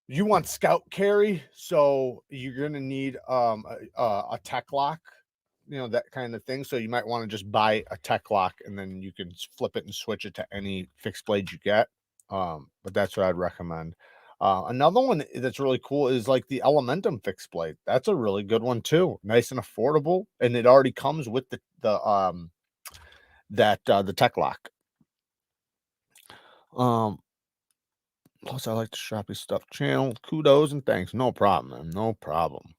You want scout carry, so you're gonna need a tech lock, you know, that kind of thing. So you might want to just buy a tech lock and then you can flip it and switch it to any fixed blade you get. But that's what I'd recommend. Another one that's really cool is like the Elementum fixed blade. That's a really good one too. Nice and affordable, and it already comes with the tech lock. Plus I like the Sharpie Stuff channel. Kudos and thanks. No problem, man. No problem.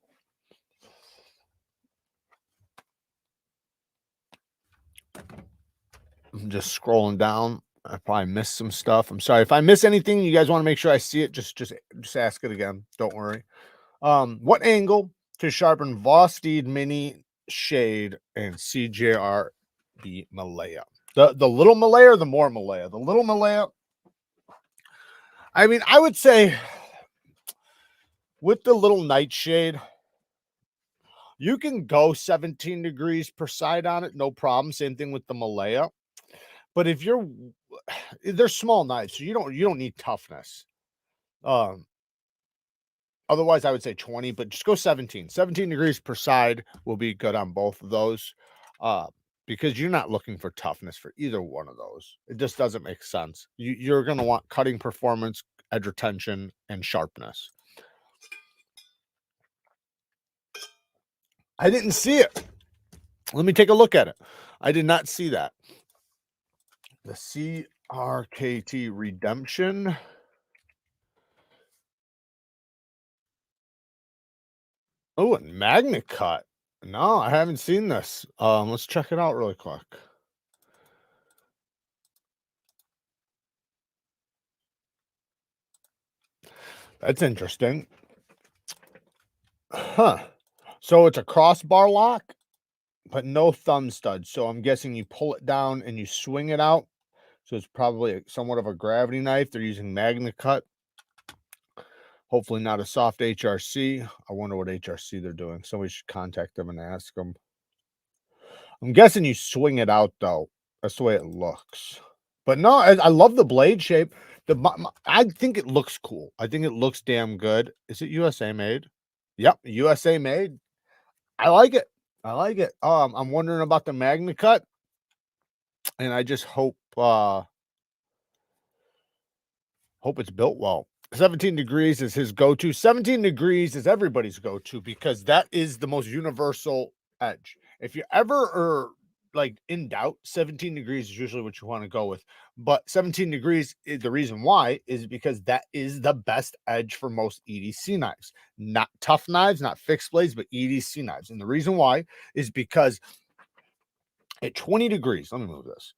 I'm just scrolling down. I probably missed some stuff. I'm sorry if I miss anything. You guys want to make sure I see it. Just ask it again. Don't worry. What angle to sharpen VOSTEED Mini Shade and CJRB Malaya? The little Malaya or the more Malaya? The little Malaya. I mean, I would say with the little nightshade, you can go 17 degrees per side on it, no problem. Same thing with the Malaya. But if they're small knives, so you don't need toughness. Otherwise I would say 20, but just go 17. 17 degrees per side will be good on both of those. Because you're not looking for toughness for either one of those. It just doesn't make sense. You're going to want cutting performance, edge retention, and sharpness. I didn't see it. Let me take a look at it. I did not see that. The CRKT Redemption. Oh, and magnet cut. No, I haven't seen this. Let's check it out really quick. That's interesting. Huh. So it's a crossbar lock, but no thumb stud. So I'm guessing you pull it down and you swing it out. So it's probably somewhat of a gravity knife. They're using magnet cut. Hopefully not a soft HRC. I wonder what HRC they're doing. Somebody should contact them and ask them. I'm guessing you swing it out though. That's the way it looks. But no, I love the blade shape. I think it looks cool. I think it looks damn good. Is it USA made? Yep, USA made. I like it. I like it. I'm wondering about the magnet cut, and I just hope it's built well. 17 degrees is his go-to. 17 degrees is everybody's go-to because that is the most universal edge. If you ever are like in doubt, 17 degrees is usually what you want to go with. But 17 degrees, the reason why is because that is the best edge for most EDC knives. Not tough knives, not fixed blades, but EDC knives. And the reason why is because at 20 degrees, let me move this.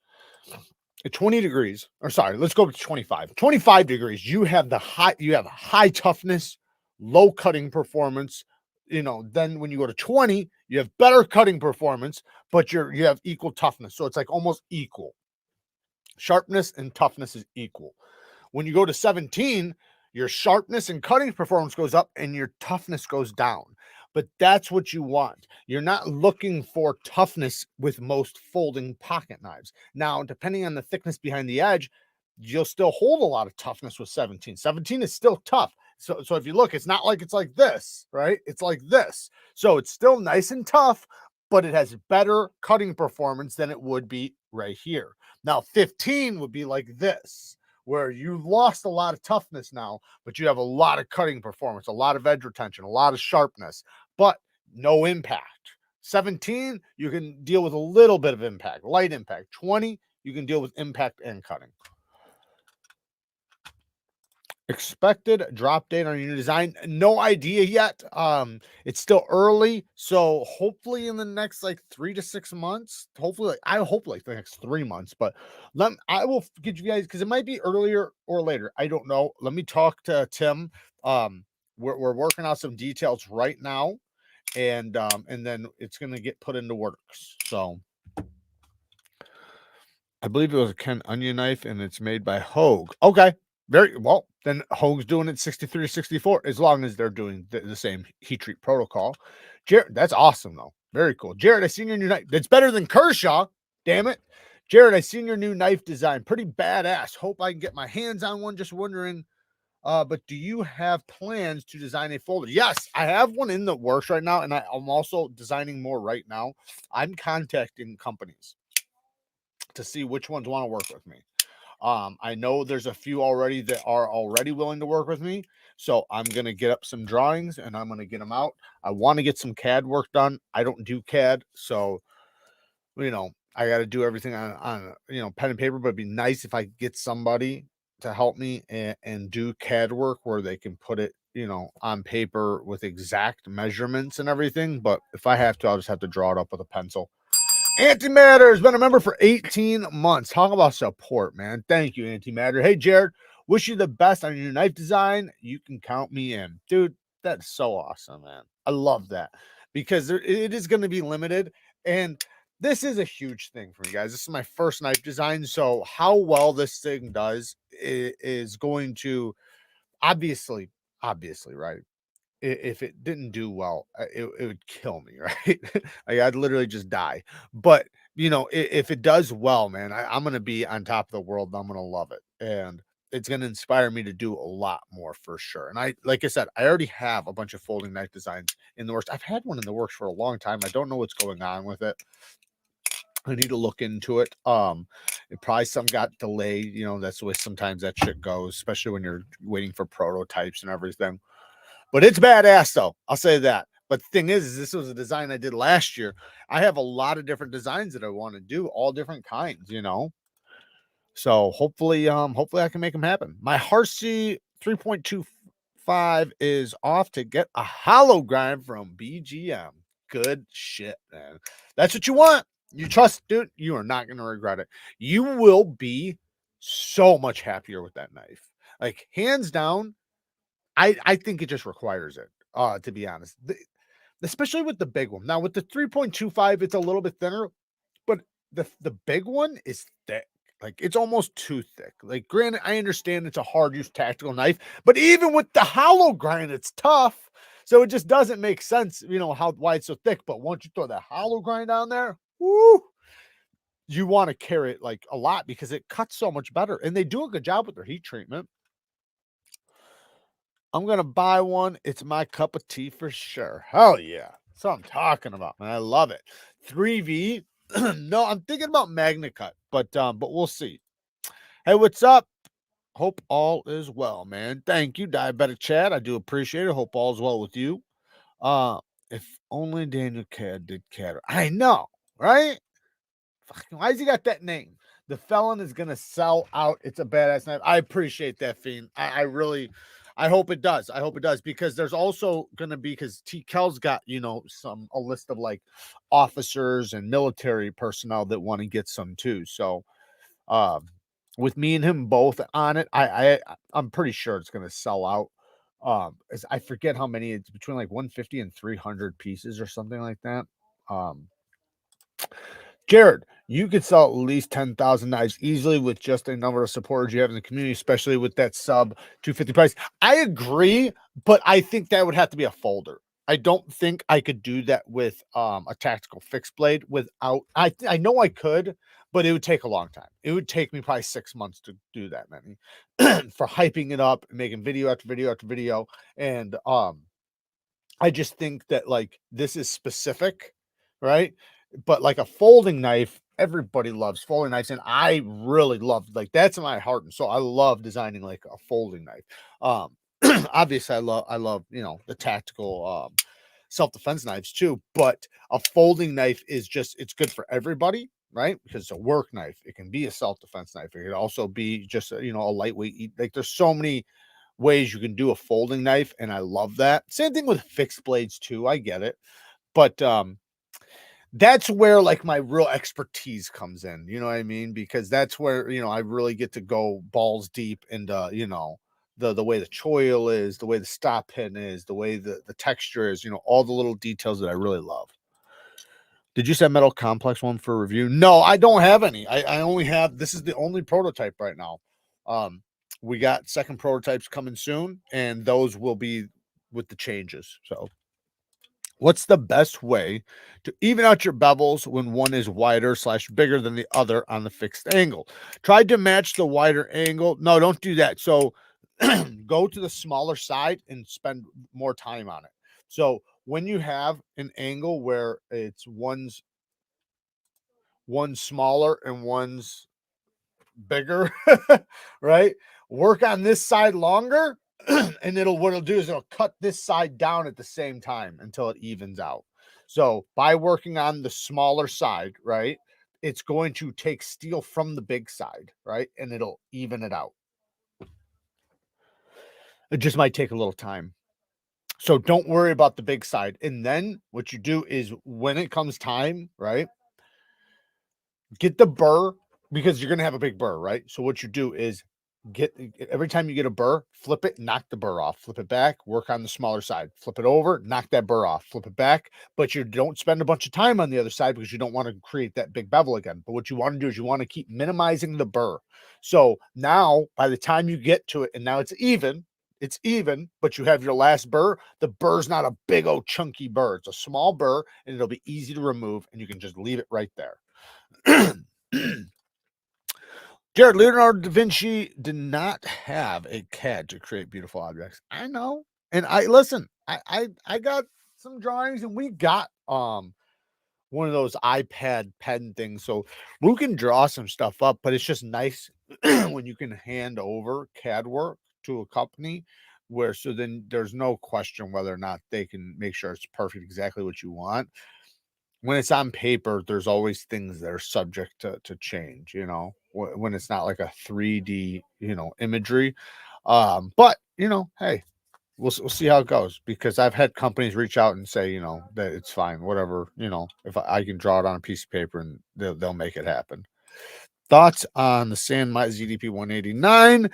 At 20 degrees, or sorry, let's go to 25. 25 degrees, you have high toughness, low cutting performance. You know, then when you go to 20, you have better cutting performance, but you have equal toughness. So it's like almost equal. Sharpness and toughness is equal. When you go to 17, your sharpness and cutting performance goes up and your toughness goes down. But that's what you want. You're not looking for toughness with most folding pocket knives. Now, depending on the thickness behind the edge, you'll still hold a lot of toughness with 17. 17 is still tough. So if you look, it's not like it's like this, right? It's like this. So it's still nice and tough, but it has better cutting performance than it would be right here. Now, 15 would be like this, where you've lost a lot of toughness now, but you have a lot of cutting performance, a lot of edge retention, a lot of sharpness, but no impact. 17, you can deal with a little bit of impact, light impact. 20, you can deal with impact and cutting. Expected drop date on your new design, no idea yet. It's still early, so hopefully in the next like 3 to 6 months, hopefully I hope like the next 3 months, but I will get you guys, because it might be earlier or later, I don't know. Let me talk to Tim. We're working out some details right now, and then it's gonna get put into works. So I believe it was a Ken onion knife, and it's made by Hogue. Okay, very well. Then Hogue's doing it 63 to 64, as long as they're doing the same heat treat protocol. Jared, that's awesome though. Very cool. Jared, I seen your new knife. That's better than Kershaw. Damn it. Jared, I seen your new knife design. Pretty badass. Hope I can get my hands on one. Just wondering. But do you have plans to design a folder? Yes, I have one in the works right now, and I'm also designing more right now. I'm contacting companies to see which ones want to work with me. I know there's a few already that are already willing to work with me. So I'm going to get up some drawings and I'm going to get them out. I want to get some CAD work done. I don't do CAD. So, I got to do everything on pen and paper, but it'd be nice if I could get somebody to help me and do CAD work where they can put it, on paper with exact measurements and everything. But if I have to, I'll just have to draw it up with a pencil. Antimatter has been a member for 18 months. Talk about support, man. Thank you, Antimatter. Hey, Jared, wish you the best on your knife design. You can count me in. Dude, that's so awesome, man. I love that, because it is going to be limited. And this is a huge thing for me, guys. This is my first knife design. So how well this thing does is going to obviously, right? If it didn't do well, it would kill me, right? Like, I'd literally just die. But if it does well, man, I'm gonna be on top of the world. I'm gonna love it, and it's gonna inspire me to do a lot more for sure. And like I said, I already have a bunch of folding knife designs in the works. I've had one in the works for a long time. I don't know what's going on with it. I need to look into it. It probably some got delayed. That's the way sometimes that shit goes, especially when you're waiting for prototypes and everything. But it's badass though. I'll say that. But the thing is this was a design I did last year. I have a lot of different designs that I want to do, all different kinds, So hopefully I can make them happen. My Harsey 3.25 is off to get a hollow grind from BGM. Good shit, man. That's what you want. You trust, dude. You are not going to regret it. You will be so much happier with that knife. Like, hands down, I think it just requires it, to be honest. Especially with the big one. Now with the 3.25, it's a little bit thinner, but the big one is thick. Like, it's almost too thick. Like, granted, I understand it's a hard use tactical knife, but even with the hollow grind, it's tough. So it just doesn't make sense, why it's so thick. But once you throw that hollow grind on there, woo, you want to carry it like a lot because it cuts so much better. And they do a good job with their heat treatment. I'm going to buy one. It's my cup of tea for sure. Hell yeah. That's what I'm talking about, man. I love it. 3V. No, I'm thinking about Magna Cut, but we'll see. Hey, what's up? Hope all is well, man. Thank you, Diabetic Chad. I do appreciate it. Hope all is well with you. If only Daniel Cad did Cad. I know, right? Why has he got that name? The Felon is gonna sell out. It's a badass knife. I appreciate that, Fiend. I hope it does. I hope it does, because there's also gonna be, because TKELL's got a list of like officers and military personnel that want to get some too. So with me and him both on it, I'm pretty sure it's gonna sell out. I forget how many. It's between like 150 and 300 pieces or something like that. Jared, you could sell at least 10,000 knives easily with just the number of supporters you have in the community, especially with that sub 250 price. I agree, but I think that would have to be a folder. I don't think I could do that with a tactical fixed blade without. I know I could, but it would take a long time. It would take me probably 6 months to do that many for hyping it up, making video after video after video. And I just think that like this is specific, right? But like a folding knife, everybody loves folding knives, and I really love, like, that's my heart and soul. I love designing like a folding knife. Obviously I love, you know, the tactical self-defense knives too, but a folding knife is just, it's good for everybody, right? Because it's a work knife, it can be a self-defense knife, it could also be just a, you know, a lightweight, like there's so many ways you can do a folding knife, and I love that. Same thing with fixed blades too, I get it. But that's where like my real expertise comes in, you know what I mean? Because that's where, you know, I really get to go balls deep into, you know, the way the choil is, the way the stop pin is, the way the texture is, you know, all the little details that I really love. Did you send Metal Complex one for review? No, I don't have any. I only have, this is the only prototype right now. We got second prototypes coming soon, and those will be with the changes. So what's the best way to even out your bevels when one is wider / bigger than the other on the fixed angle? Try to match the wider angle. No, don't do that. So go to the smaller side and spend more time on it. So when you have an angle where it's one's smaller and one's bigger, right? Work on this side longer, and what it'll do is it'll cut this side down at the same time until it evens out. So by working on the smaller side, right, it's going to take steel from the big side, right, and it'll even it out. It just might take a little time. So don't worry about the big side. And then what you do is when it comes time, right, get the burr, because you're going to have a big burr, right? So what you do is every time you get a burr, flip it, knock the burr off, flip it back, work on the smaller side, flip it over, knock that burr off, flip it back. But you don't spend a bunch of time on the other side because you don't want to create that big bevel again. But what you want to do is you want to keep minimizing the burr. So now by the time you get to it, and now it's even, but you have your last burr. The burr's not a big old chunky burr. It's a small burr, and it'll be easy to remove, and you can just leave it right there. Jared, Leonardo da Vinci did not have a CAD to create beautiful objects. I know. And I listen, I got some drawings, and we got one of those iPad pen things. So we can draw some stuff up, but it's just nice when you can hand over CAD work to a company where, so then there's no question whether or not they can make sure it's perfect, exactly what you want. When it's on paper, there's always things that are subject to change, you know, when it's not like a 3D, you know, imagery. But you know, hey, we'll see how it goes, because I've had companies reach out and say, you know, that it's fine, whatever, you know, if I can draw it on a piece of paper, and they'll make it happen. Thoughts on the Sandmite ZDP 189?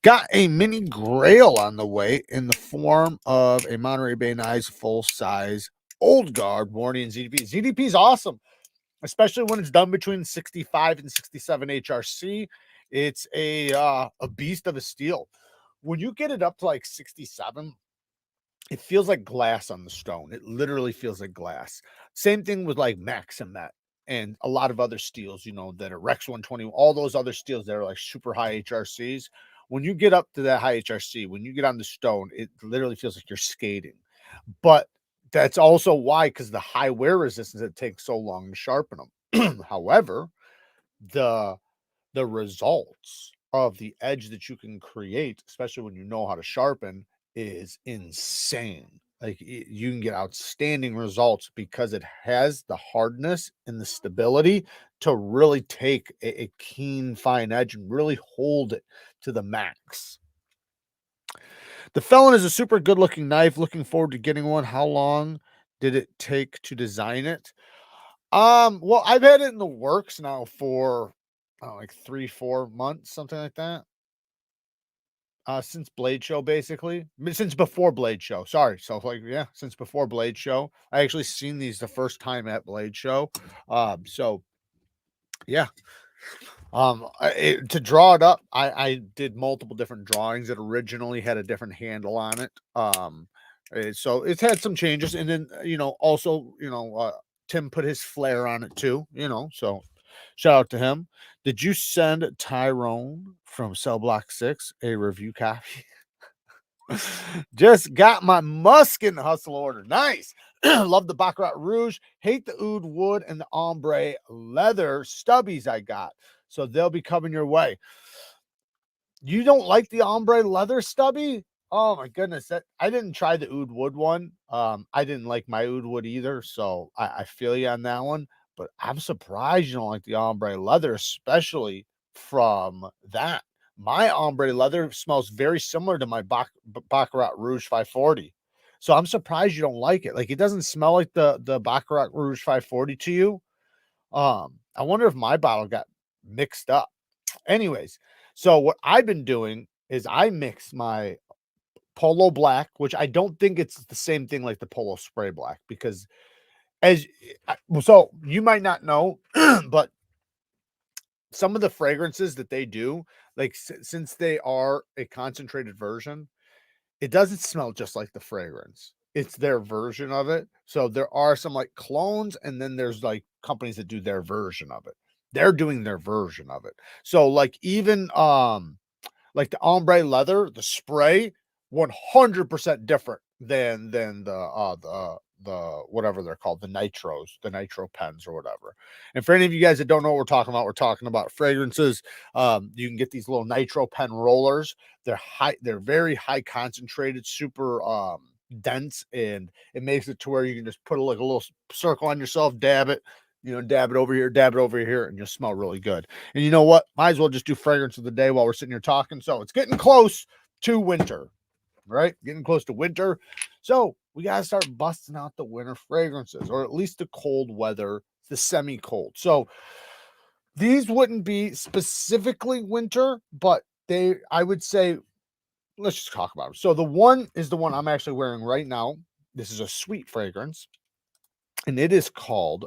Got a mini grail on the way in the form of a Monterey Bay Knives full size old guard warranty and ZDP. ZDP is awesome, especially when it's done between 65 and 67 HRC. It's a beast of a steel. When you get it up to like 67, it feels like glass on the stone. It literally feels like glass. Same thing with like Maxace and a lot of other steels, you know, that are Rex 120, all those other steels that are like super high HRCs. When you get up to that high HRC, when you get on the stone, it literally feels like you're skating. But that's also why, because the high wear resistance, it takes so long to sharpen them. However, the results of the edge that you can create, especially when you know how to sharpen, is insane. Like you can get outstanding results because it has the hardness and the stability to really take a keen, fine edge and really hold it to the max. The Felon is a super good looking knife. Looking forward to getting one. How long did it take to design it? Well, I've had it in the works now for like 3-4 months, something like that. Since Blade Show, basically. Since before Blade Show. Sorry. So like, yeah, since before Blade Show. I actually seen these the first time at Blade Show. So yeah. To draw it up, I did multiple different drawings. It originally had a different handle on it. So it's had some changes, and then you know, also, you know, Tim put his flair on it too, you know, so shout out to him. Did you send Tyrone from Cell Block 6 a review copy? Just got my Muskin Hustle order. Nice. Love the Baccarat Rouge. Hate the Oud Wood and the Ombre Leather stubbies I got. So they'll be coming your way. You don't like the Ombre Leather stubby? Oh my goodness. I didn't try the Oud Wood one. I didn't like my Oud Wood either. So I feel you on that one. But I'm surprised you don't like the Ombre Leather, especially from that. My Ombre Leather smells very similar to my Baccarat Rouge 540. So I'm surprised you don't like it. Like, it doesn't smell like the Baccarat Rouge 540 to you. I wonder if my bottle got mixed up. Anyways, so what I've been doing is I mix my Polo Black, which I don't think it's the same thing like the Polo Spray Black, because so you might not know, but some of the fragrances that they do, like since they are a concentrated version, it doesn't smell just like the fragrance. It's their version of it. So there are some like clones, and then there's like companies that do their version of it. They're doing their version of it. So like even like the ombre leather, the spray, 100% different than the whatever they're called, the nitro pens or whatever. And for any of you guys that don't know what we're talking about fragrances. You can get these little nitro pen rollers. They're very high concentrated, super dense, and it makes it to where you can just put like a little circle on yourself, dab it, dab it over here, and you'll smell really good. And you know what? Might as well just do fragrance of the day while we're sitting here talking. So it's getting close to winter, right? Getting close to winter. So we got to start busting out the winter fragrances, or at least the cold weather, the semi-cold. So these wouldn't be specifically winter, but I would say, let's just talk about them. So the one is the one I'm actually wearing right now. This is a sweet fragrance, and it is called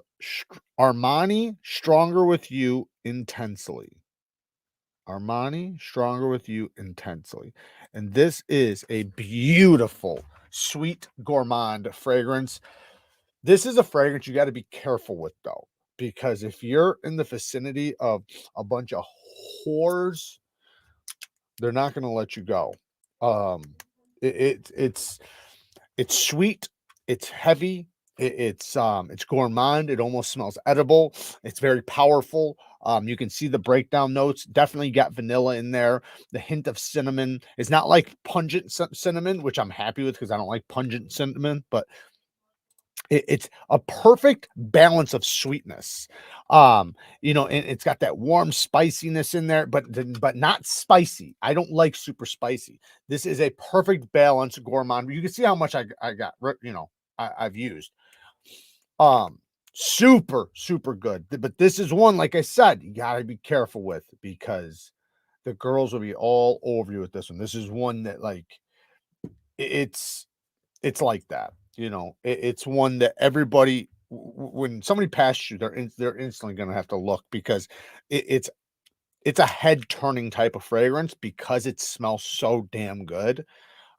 Armani Stronger With You Intensely. Armani Stronger With You Intensely. And this is a beautiful, sweet gourmand fragrance. This is a fragrance you got to be careful with, though, because if you're in the vicinity of a bunch of whores, they're not going to let you go. It's sweet, it's heavy, it's gourmand. It almost smells edible. It's very powerful. You can see the breakdown notes. Definitely got vanilla in there. The hint of cinnamon is not like pungent cinnamon, which I'm happy with because I don't like pungent cinnamon, but it's a perfect balance of sweetness. And it's got that warm spiciness in there, but not spicy. I don't like super spicy. This is a perfect balance gourmand. You can see how much I got, I've used. Super, super good. But this is one, like I said, you gotta be careful with, because the girls will be all over you with this one. This is one that, like, it's like that. It's one that everybody, when somebody passes you, they're instantly going to have to look, because it's a head turning type of fragrance because it smells so damn good.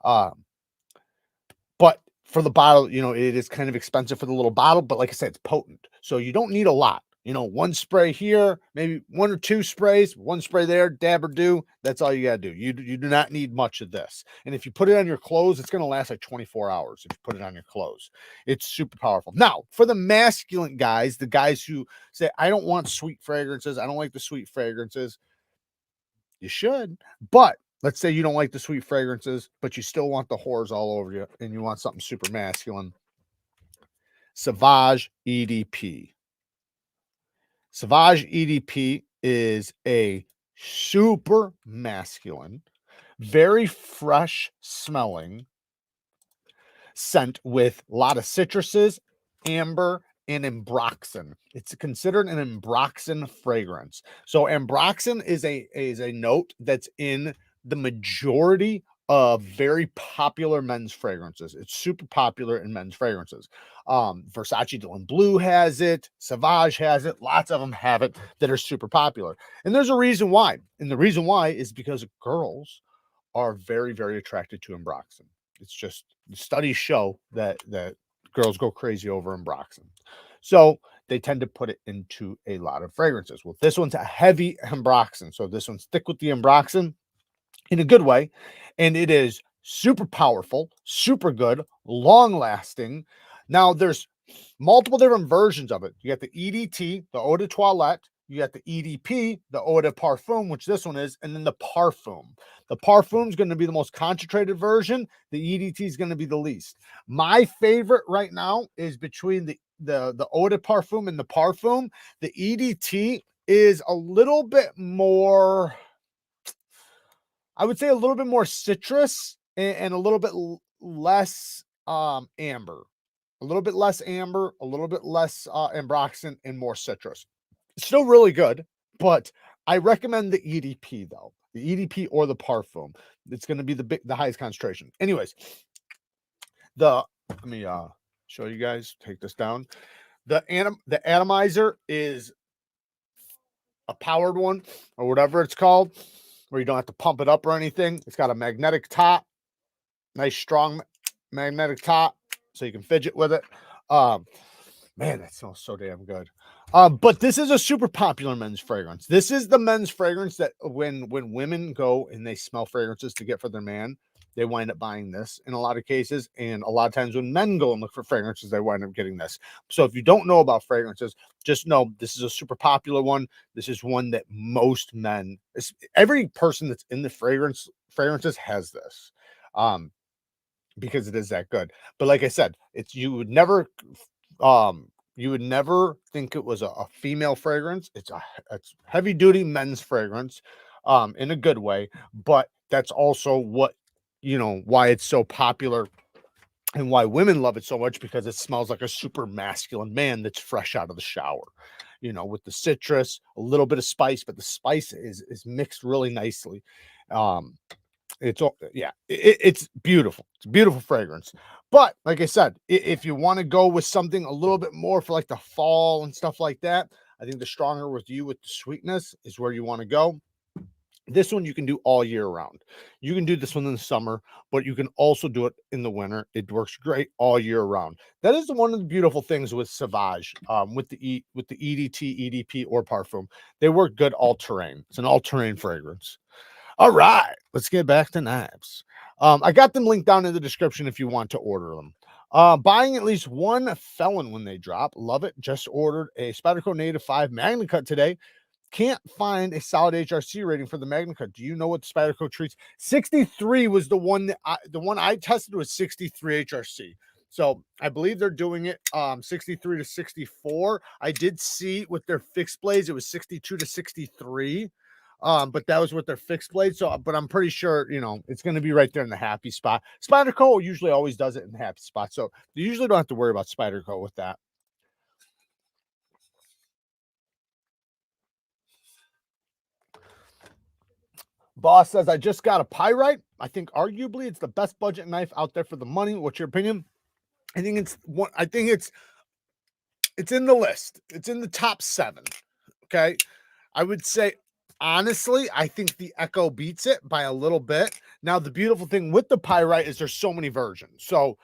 But for the bottle, it is kind of expensive for the little bottle, but like I said, it's potent. So you don't need a lot. One spray here, maybe one or two sprays, one spray there, dab or do. That's all you got to do. You do not need much of this. And if you put it on your clothes, it's going to last like 24 hours if you put it on your clothes. It's super powerful. Now, for the masculine guys, the guys who say, I don't want sweet fragrances, I don't like the sweet fragrances, you should. But let's say you don't like the sweet fragrances, but you still want the whores all over you, and you want something super masculine. Sauvage EDP. Sauvage EDP is a super masculine, very fresh smelling scent with a lot of citruses, amber, and ambroxan. It's considered an ambroxan fragrance. So ambroxan is a note that's in the majority of very popular men's fragrances. It's super popular in men's fragrances. Versace Dylan Blue has it, Sauvage has it, lots of them have it that are super popular. And there's a reason why. And the reason why is because girls are very, very attracted to ambroxan. It's just, the studies show that girls go crazy over ambroxan. So they tend to put it into a lot of fragrances. Well, this one's a heavy ambroxan. So this one's thick with the ambroxan in a good way. And it is super powerful, super good, long lasting. Now there's multiple different versions of it. You got the EDT, the eau de toilette, you got the EDP, the eau de parfum, which this one is, and then the parfum. The parfum is going to be the most concentrated version. The EDT is going to be the least. My favorite right now is between the eau de parfum and the parfum. The EDT is a little bit more, I would say a little bit more citrus and a little bit less amber. A little bit less amber, a little bit less ambroxan, and more citrus. Still really good, but I recommend the EDP though. The EDP or the parfum. It's going to be the highest concentration. Anyways, let me show you guys. Take this down. The atomizer is a powered one or whatever it's called, where you don't have to pump it up or anything. It's got a magnetic top, nice strong magnetic top, so you can fidget with it. Man, that smells so damn good. But this is a super popular men's fragrance. This is the men's fragrance that when women go and they smell fragrances to get for their man, they wind up buying this in a lot of cases. And a lot of times when men go and look for fragrances, they wind up getting this. So if you don't know about fragrances, just know this is a super popular one. This is one that most men, every person that's in the fragrances has this. Because it is that good. But like I said, you would never think it was a female fragrance. It's heavy duty men's fragrance, in a good way. But that's also why it's so popular and why women love it so much, because it smells like a super masculine man that's fresh out of the shower. With the citrus, a little bit of spice, but the spice is mixed really nicely. It's beautiful. It's a beautiful fragrance. But like I said, if you want to go with something a little bit more for like the fall and stuff like that, I think the Stronger With You with the sweetness is where you want to go. This one you can do all year round. You can do this one in the summer, but you can also do it in the winter. It works great all year round. That is one of the beautiful things with Sauvage, with the EDT, EDP, or Parfum. They work good all terrain. It's an all terrain fragrance. All right, let's get back to knives. I got them linked down in the description if you want to order them. Buying at least one Felon when they drop. Love it. Just ordered a Spyderco Native 5 Magna Cut today. Can't find a solid HRC rating for the Magna Cut. Do you know what the Spyderco treats? 63 was the one I tested was 63 HRC. So I believe they're doing it 63 to 64. I did see with their fixed blades, it was 62 to 63. But that was with their fixed blade. So, but I'm pretty sure, it's going to be right there in the happy spot. Spyderco usually always does it in the happy spot. So you usually don't have to worry about Spyderco with that. Boss says, I just got a Pyrite. I think arguably it's the best budget knife out there for the money. What's your opinion? I think it's in the list. It's in the top 7. Okay. I would say, honestly, I think the Echo beats it by a little bit. Now, the beautiful thing with the Pyrite is there's so many versions. So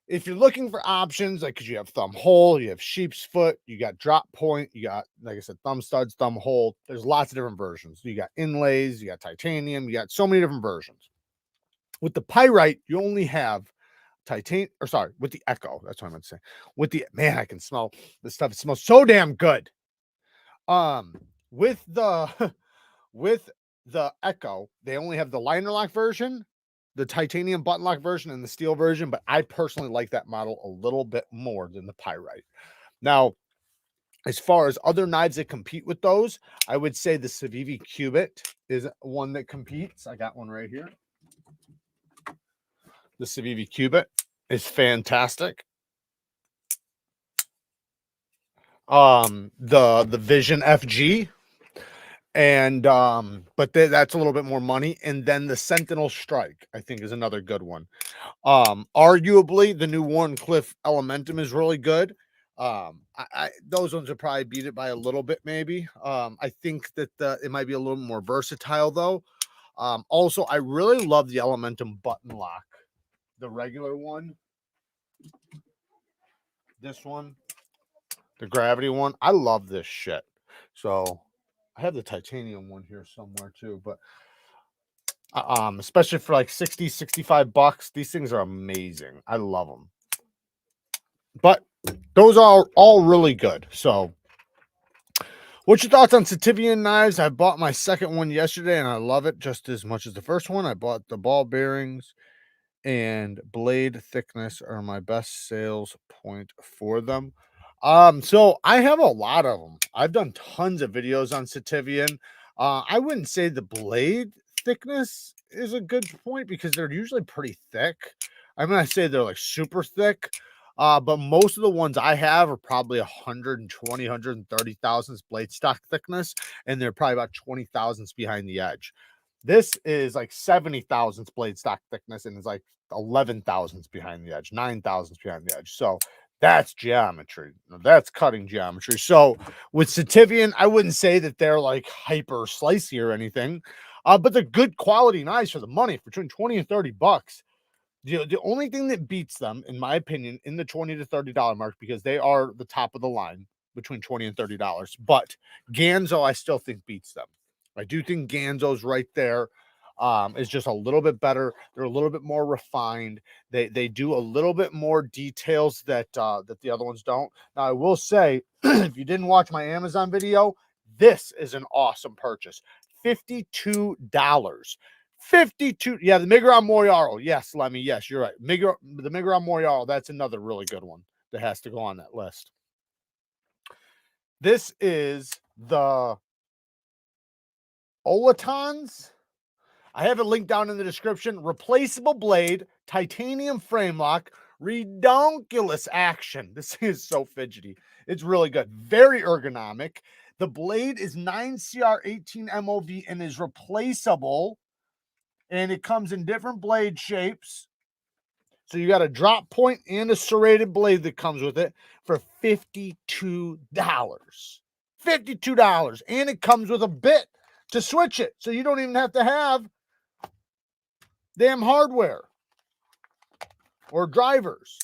if you're looking for options, like, because you have thumb hole, you have sheep's foot, you got drop point, you got, like I said, thumb studs, thumb hole. There's lots of different versions. You got inlays, you got titanium, you got so many different versions. With the Pyrite, you only have with the Echo. That's what I meant to say. With the, man, I can smell this stuff. It smells so damn good. With the with the Echo, they only have the liner lock version, the titanium button lock version, and the steel version, but I personally like that model a little bit more than the Pyrite. Now, as far as other knives that compete with those, I would say the Civivi Cubit is one that competes. I got one right here. The Civivi Cubit is fantastic. The Vision FG, and but that's a little bit more money. And then the Sentinel Strike, I think, is another good one. Arguably the new Wharncliffe Elementum is really good. Those ones would probably beat it by a little bit, maybe. I think that it might be a little more versatile though. Also, I really love the Elementum button lock, the regular one, this one, the gravity one. I love this shit. So I have the titanium one here somewhere too, but especially for like 60, 65 bucks. These things are amazing. I love them. But those are all really good. So what's your thoughts on Sativian knives? I bought my second one yesterday and I love it just as much as the first one. I bought the ball bearings and blade thickness are my best sales point for them. So I have a lot of them. I've done tons of videos on Sativian. I wouldn't say the blade thickness is a good point because they're usually pretty thick. I'm gonna say they're like super thick. But most of the ones I have are probably 120, 130 thousandths blade stock thickness, and they're probably about 20 thousandths behind the edge. This is like 70 thousandths blade stock thickness, and it's like 11 thousandths behind the edge, 9 thousandths behind the edge. So that's geometry. That's cutting geometry. So with Sativian, I wouldn't say that they're like hyper slicey or anything, but they're good quality knives for the money, between 20 and 30 bucks. The only thing that beats them, in my opinion, in the $20 to $30 mark, because they are the top of the line between $20 and $30. But Ganzo, I still think beats them. I do think Ganzo's right there. Is just a little bit better. They're a little bit more refined. They do a little bit more details that that the other ones don't. Now, I will say, if you didn't watch my Amazon video, this is an awesome purchase. $52. 52. Yeah, the Migron Moriaro. Yes, Lemmy. Yes, you're right. The Migron Moriaro. That's another really good one that has to go on that list. This is the OLITANS. I have it linked down in the description. Replaceable blade, titanium frame lock, redonkulous action. This is so fidgety. It's really good. Very ergonomic. The blade is 9CR18 MOV and is replaceable. And it comes in different blade shapes. So you got a drop point and a serrated blade that comes with it for $52. $52. And it comes with a bit to switch it. So you don't even have to have damn hardware or drivers.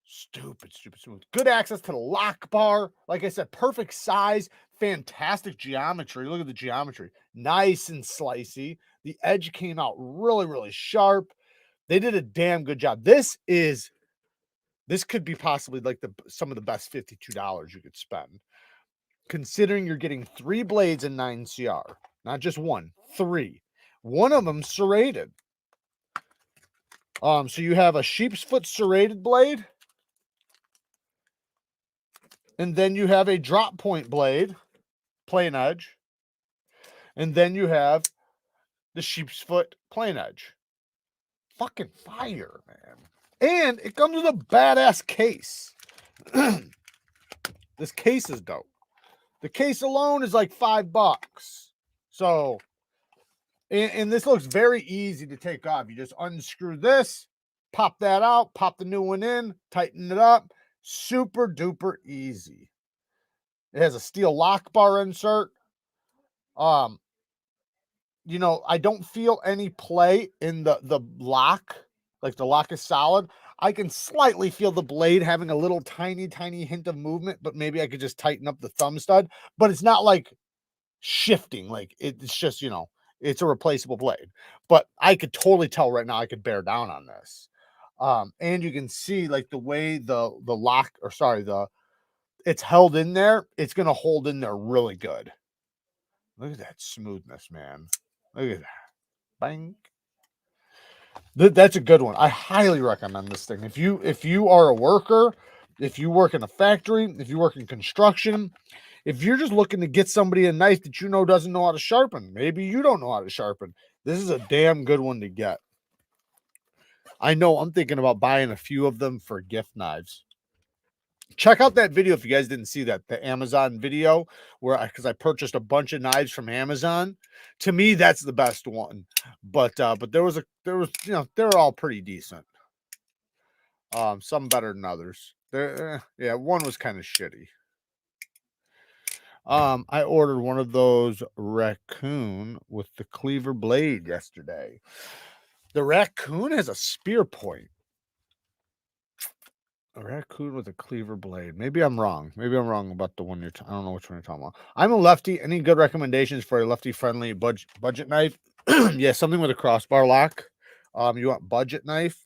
Stupid smooth. Good access to the lock bar. Like I said, perfect size, fantastic geometry. Look at the geometry. Nice and slicey. The edge came out really, really sharp. They did a damn good job. This could be possibly like some of the best $52 you could spend, considering you're getting 3 blades in 9CR, not just one, 3. One of them serrated. So you have a sheep's foot serrated blade, and then you have a drop point blade, plain edge, and then you have the sheep's foot plain edge. Fucking fire, man. And it comes with a badass case. This case is dope. The case alone is like $5. So, and this looks very easy to take off. You just unscrew this, pop that out, pop the new one in, tighten it up. Super duper easy. It has a steel lock bar insert. You know, I don't feel any play in the lock. Like the lock is solid. I can slightly feel the blade having a little tiny hint of movement, but maybe I could just tighten up the thumb stud. But it's not like shifting. Like it's just, you know, it's a replaceable blade. But I could totally tell right now I could bear down on this. And you can see like the way the lock, or sorry, it's held in there. It's gonna hold in there really good. Look at that smoothness, man. Look at that. Bang. That's a good one. I highly recommend this thing. If you are a worker, if you work in a factory, if you work in construction, if you're just looking to get somebody a knife that you know doesn't know how to sharpen, maybe you don't know how to sharpen, this is a damn good one to get. I know I'm thinking about buying a few of them for gift knives. Check out that video if you guys didn't see that, the Amazon video where because I purchased a bunch of knives from Amazon. To me, that's the best one. But there was you know, they're all pretty decent. Some better than others. Yeah, one was kind of shitty. I ordered one of those raccoon with the cleaver blade yesterday. The raccoon has a spear point. A raccoon with a cleaver blade. Maybe I'm wrong. Maybe I'm wrong about the one I don't know which one you're talking about. I'm a lefty. Any good recommendations for a lefty friendly budget knife? Yeah, something with a crossbar lock. You want budget knife?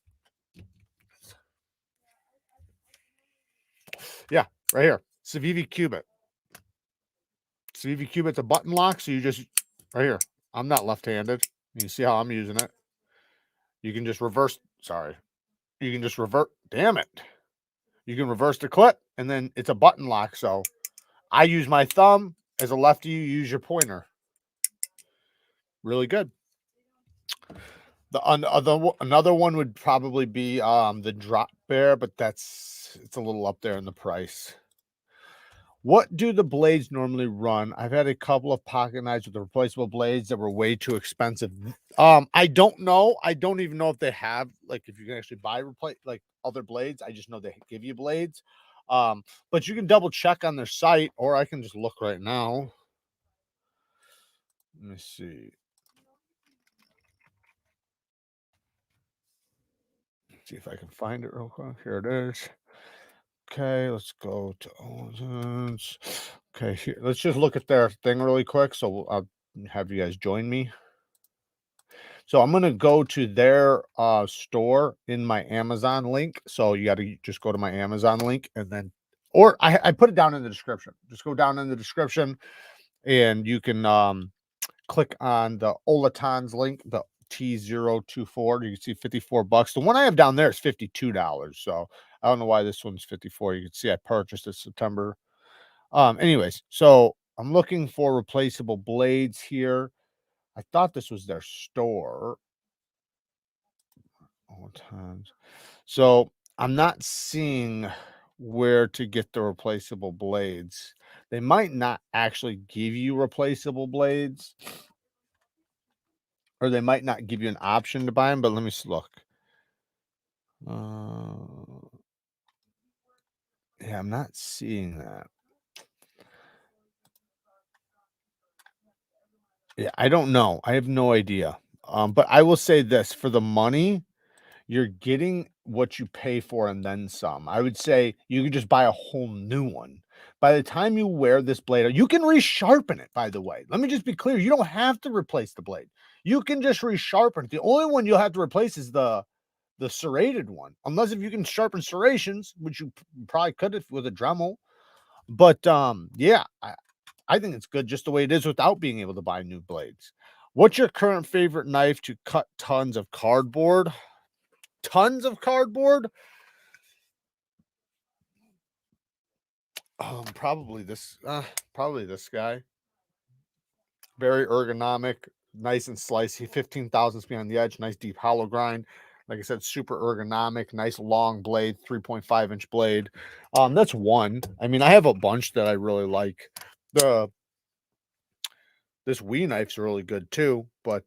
Yeah, right here. Civivi Cubit. Civivi Cubit's a button lock, so you just right here. I'm not left-handed. You see how I'm using it. You can just reverse. Sorry. You can just revert. Damn it. You can reverse the clip, and then it's a button lock. So I use my thumb. As a lefty, you use your pointer. Really good. Another one would probably be the Drop Bear, but it's a little up there in the price. What do the blades normally run? I've had a couple of pocket knives with the replaceable blades that were way too expensive. I don't know. I don't even know if they have, like, if you can actually buy like other blades. I just know they give you blades. But you can double check on their site, or I can just look right now. Let me see. See if I can find it real quick. Here it is. Okay, let's go to OLITANS. Okay, here, let's just look at their thing really quick. So I'll have you guys join me. So I'm going to go to their store in my Amazon link. So you got to just go to my Amazon link, and then, or I put it down in the description. Just go down in the description, and you can click on the OLITANS link, the T024. You can see 54 bucks. The one I have down there is $52. So I don't know why this one's 54. You can see I purchased it September. Anyways, so I'm looking for replaceable blades here. I thought this was their store. OLITANS. So I'm not seeing where to get the replaceable blades. They might not actually give you replaceable blades, or they might not give you an option to buy them, but let me look. Yeah, I'm not seeing that. Yeah, I don't know. I have no idea. But I will say this, for the money, you're getting what you pay for and then some. I would say you could just buy a whole new one. By the time you wear this blade, you can resharpen it, by the way. Let me just be clear. You don't have to replace the blade. You can just resharpen it. The only one you'll have to replace is the serrated one. Unless if you can sharpen serrations, which you probably could if with a Dremel. But yeah, I think it's good just the way it is without being able to buy new blades. What's your current favorite knife to cut tons of cardboard? Tons of cardboard? Probably this guy. Very ergonomic, nice and slicey, 15 thousandths behind the edge, nice deep hollow grind. Like I said, super ergonomic, nice long blade, 3.5-inch blade. That's one. I mean, I have a bunch that I really like. This Wii knife's really good too, but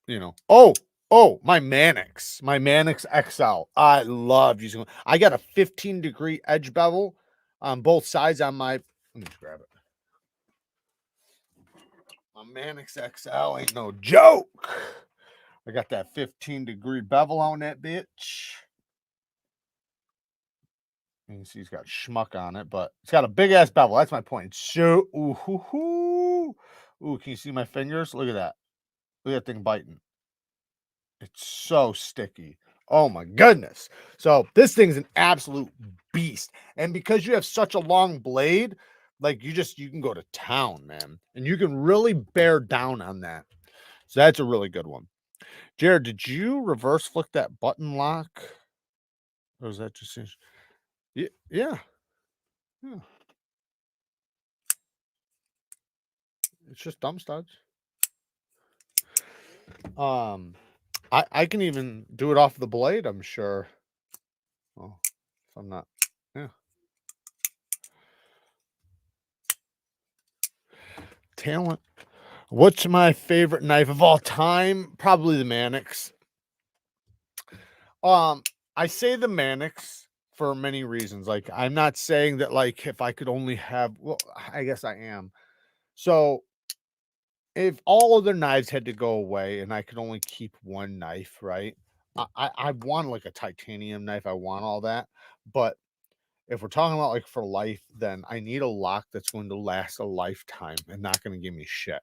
you know. Oh, my Manix XL. I love using it. I got a 15-degree edge bevel on both sides on my. Let me just grab it. My Manix XL ain't no joke. I got that 15-degree bevel on that bitch. You can see he's got schmuck on it, but it's got a big ass bevel. That's my point. So, ooh, can you see my fingers? Look at that. Look at that thing biting. It's so sticky. Oh my goodness. So this thing's an absolute beast. And because you have such a long blade, like you can go to town, man. And you can really bear down on that. So that's a really good one. Jared, did you reverse flick that button lock? Or was that just yeah. Yeah. It's just thumb studs. I can even do it off the blade, I'm sure. Oh, if I'm not. Yeah. Talent. What's my favorite knife of all time? Probably the Manix. I say the Manix for many reasons. Like, I'm not saying that, like, if I could only have, well, I guess I am. So if all other knives had to go away and I could only keep one knife, right? I want like a titanium knife. I want all that. But if we're talking about like for life, then I need a lock that's going to last a lifetime and not going to give me shit.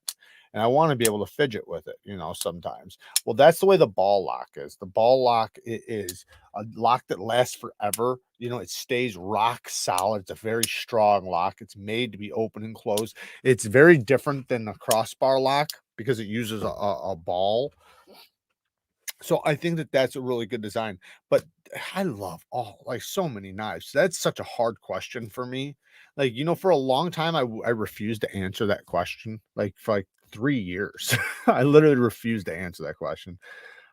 and I want to be able to fidget with it, you know, sometimes. Well, that's the way the ball lock is. The ball lock is a lock that lasts forever. You know, it stays rock solid. It's a very strong lock. It's made to be open and closed. It's very different than a crossbar lock because it uses a ball. So I think that that's a really good design, but I love like so many knives. That's such a hard question for me. Like, you know, for a long time, I refused to answer that question. Like for like 3 years, I literally refused to answer that question.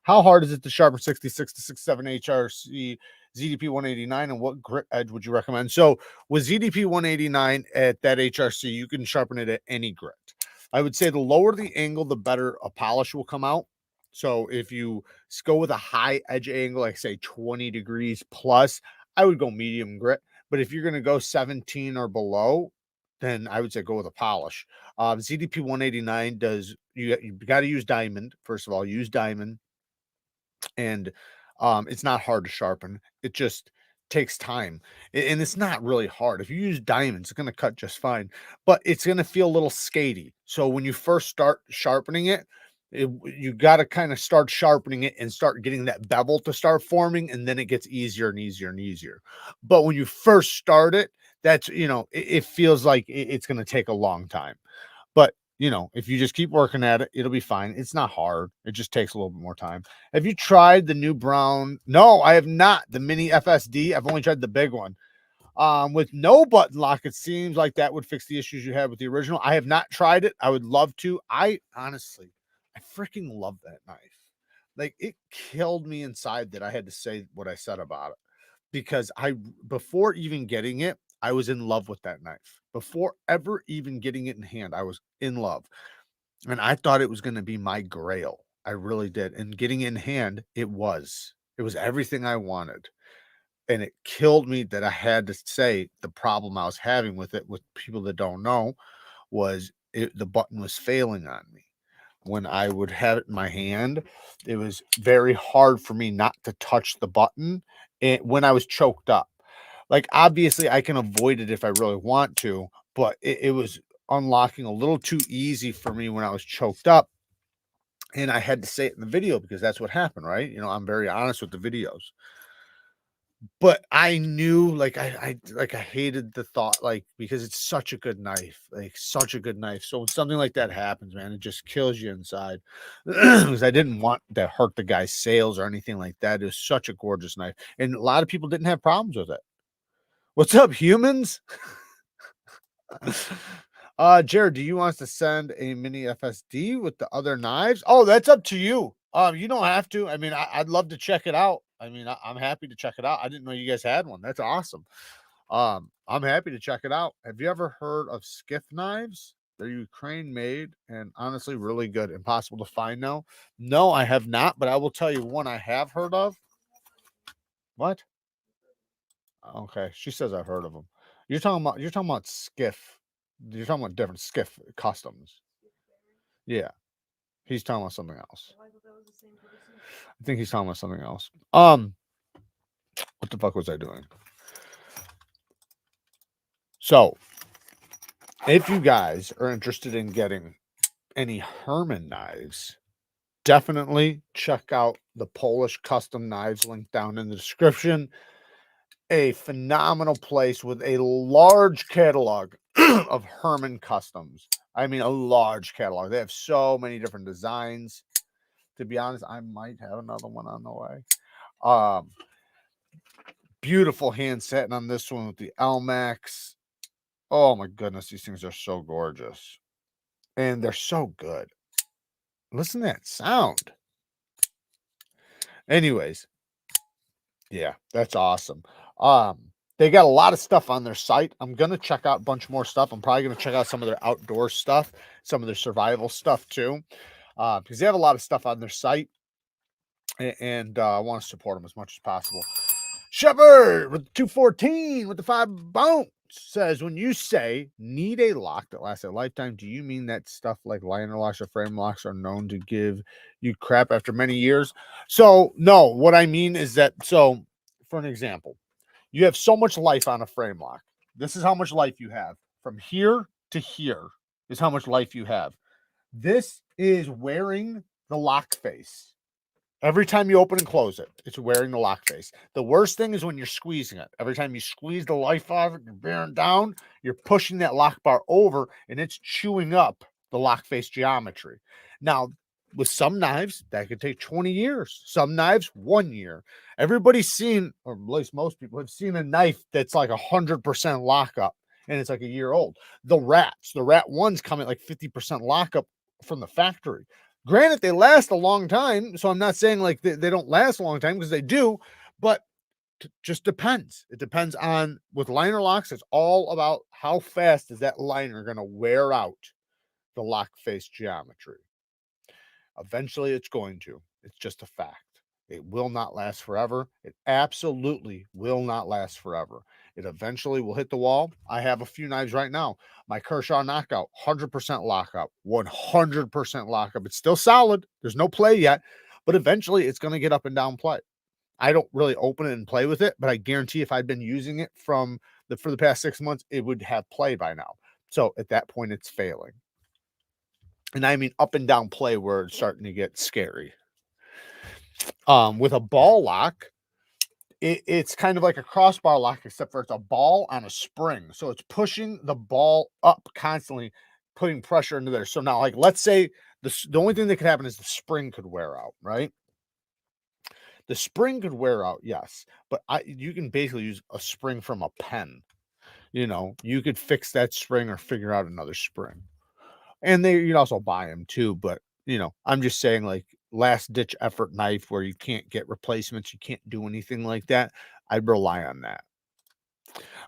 How hard is it to sharpen 66 to 67 HRC ZDP 189, and what grit edge would you recommend? So with ZDP 189 at that HRC, you can sharpen it at any grit. I would say the lower the angle, the better a polish will come out. So if you go with a high edge angle, like say 20 degrees plus, I would go medium grit. But if you're going to go 17 or below, then I would say go with a polish. ZDP 189 does, you got to use diamond. First of all, use diamond. And it's not hard to sharpen. It just takes time, and it's not really hard. If you use diamonds, it's going to cut just fine, but it's going to feel a little skatey. So when you first start sharpening it, you got to kind of start sharpening it and start getting that bevel to start forming, and then it gets easier and easier and easier. But when you first start it, that's, you know, it feels like it's going to take a long time. But, you know, if you just keep working at it, it'll be fine. It's not hard. It just takes a little bit more time. Have you tried the new brown? No, I have not. The mini FSD. I've only tried the big one. With no button lock, it seems like that would fix the issues you had with the original. I have not tried it. I would love to. I freaking love that knife. Like, it killed me inside that I had to say what I said about it, because before even getting it, I was in love with that knife. Before ever even getting it in hand, I was in love. And I thought it was going to be my grail. I really did. And getting it in hand, it was everything I wanted. And it killed me that I had to say the problem I was having with it, with people that don't know, was the button was failing on me. When I would have it in my hand, it was very hard for me not to touch the button when I was choked up. Like, obviously, I can avoid it if I really want to, but it was unlocking a little too easy for me when I was choked up. And I had to say it in the video because that's what happened, right? You know, I'm very honest with the videos. But I knew, like, I hated the thought, like, because it's such a good knife, like such a good knife. So when something like that happens, man, it just kills you inside. Because I didn't want to hurt the guy's sales or anything like that. It was such a gorgeous knife, and a lot of people didn't have problems with it. What's up, humans? Jared, do you want us to send a mini FSD with the other knives? Oh, that's up to you. You don't have to. I mean, I'd love to check it out. I mean, I'm happy to check it out. I didn't know you guys had one. That's awesome. I'm happy to check it out. Have you ever heard of skiff knives? They're Ukraine made and honestly really good. Impossible to find now. No, I have not, but I will tell you one I have heard of. What? Okay, she says I've heard of them. You're talking about skiff. You're talking about different skiff customs. Yeah, he's talking about something else. I think he's talking about something else. What the fuck was I doing? So, if you guys are interested in getting any Herman knives, definitely check out the Polish custom knives link down in the description. A phenomenal place with a large catalog of Herman customs. I mean, a large catalog. They have so many different designs. To be honest, I might have another one on the way. Beautiful hand setting on this one with the LMAX. Oh my goodness, these things are so gorgeous. And they're so good. Listen to that sound. Anyways, yeah, that's awesome. They got a lot of stuff on their site. I'm going to check out a bunch more stuff. I'm probably going to check out some of their outdoor stuff, some of their survival stuff too, because they have a lot of stuff on their site, and I want to support them as much as possible. Shepard with 214 with the 5 bones says, when you say need a lock that lasts a lifetime, do you mean that stuff like liner locks or frame locks are known to give you crap after many years? So no, what I mean is that, so for an example, you have so much life on a frame lock. This is how much life you have. From here to here is how much life you have. This is wearing the lock face. Every time you open and close it, it's wearing the lock face. The worst thing is when you're squeezing it. Every time you squeeze the life out of it, you're bearing down, you're pushing that lock bar over and it's chewing up the lock face geometry. Now, with some knives, that could take 20 years. Some knives, 1 year. Everybody's seen, or at least most people have seen a knife that's like 100% lockup and it's like a year old. The rat ones come at like 50% lockup from the factory. Granted, they last a long time, so I'm not saying like they don't last a long time because they do, but just depends. It depends on with liner locks. It's all about how fast is that liner going to wear out the lock face geometry. Eventually, it's going to. It's just a fact. It will not last forever. It absolutely will not last forever. It eventually will hit the wall. I have a few knives right now. My Kershaw Knockout, 100% lockup, 100% lockup. It's still solid. There's no play yet, but eventually it's going to get up and down play. I don't really open it and play with it, but I guarantee if I'd been using it for the past 6 months, it would have play by now. So at that point, it's failing. And I mean up and down play where it's starting to get scary. With a ball lock, it's kind of like a crossbar lock, except for it's a ball on a spring. So it's pushing the ball up constantly, putting pressure into there. So now, like, let's say the only thing that could happen is the spring could wear out, right? The spring could wear out, yes, but you can basically use a spring from a pen. You could fix that spring or figure out another spring. And you'd also buy them too, but I'm just saying, like, last ditch effort knife where you can't get replacements, you can't do anything like that. I'd rely on that.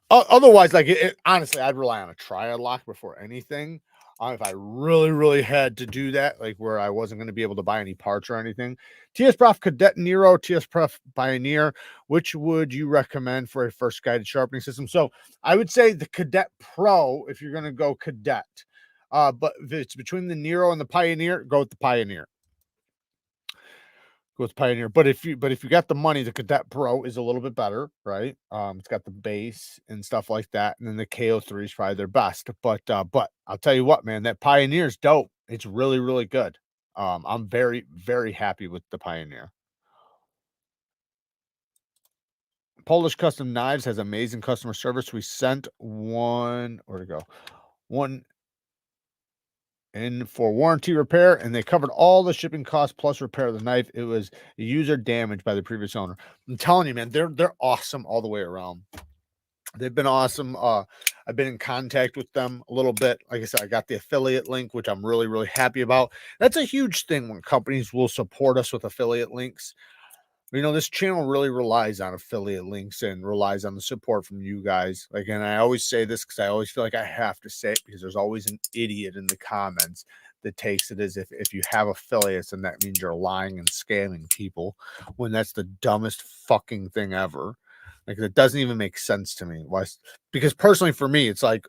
Otherwise, like honestly, I'd rely on a triad lock before anything. If I really, really had to do that, like where I wasn't going to be able to buy any parts or anything. TS Prof Cadet Nero, TS Prof Pioneer, which would you recommend for a first guided sharpening system? So I would say the Cadet Pro if you're going to go Cadet. But if it's between the Nero and the Pioneer, go with the Pioneer. Go with Pioneer. But if you got the money, the Cadet Pro is a little bit better, right? It's got the base and stuff like that, and then the KO3 is probably their best. But I'll tell you what, man, that Pioneer is dope. It's really, really good. I'm very, very happy with the Pioneer. Polish Custom Knives has amazing customer service. We sent one, where'd it go? One in for warranty repair, and they covered all the shipping costs plus repair of the knife. It was user damage by the previous owner. I'm telling you, man, they're awesome all the way around. They've been awesome. I've been in contact with them a little bit. Like I said, I got the affiliate link, which I'm really, really happy about. That's a huge thing when companies will support us with affiliate links. This channel really relies on affiliate links and relies on the support from you guys. Again, I always say this because I always feel like I have to say it because there's always an idiot in the comments that takes it as if you have affiliates and that means you're lying and scamming people, when that's the dumbest fucking thing ever. Like, it doesn't even make sense to me. Why? Because personally for me, it's like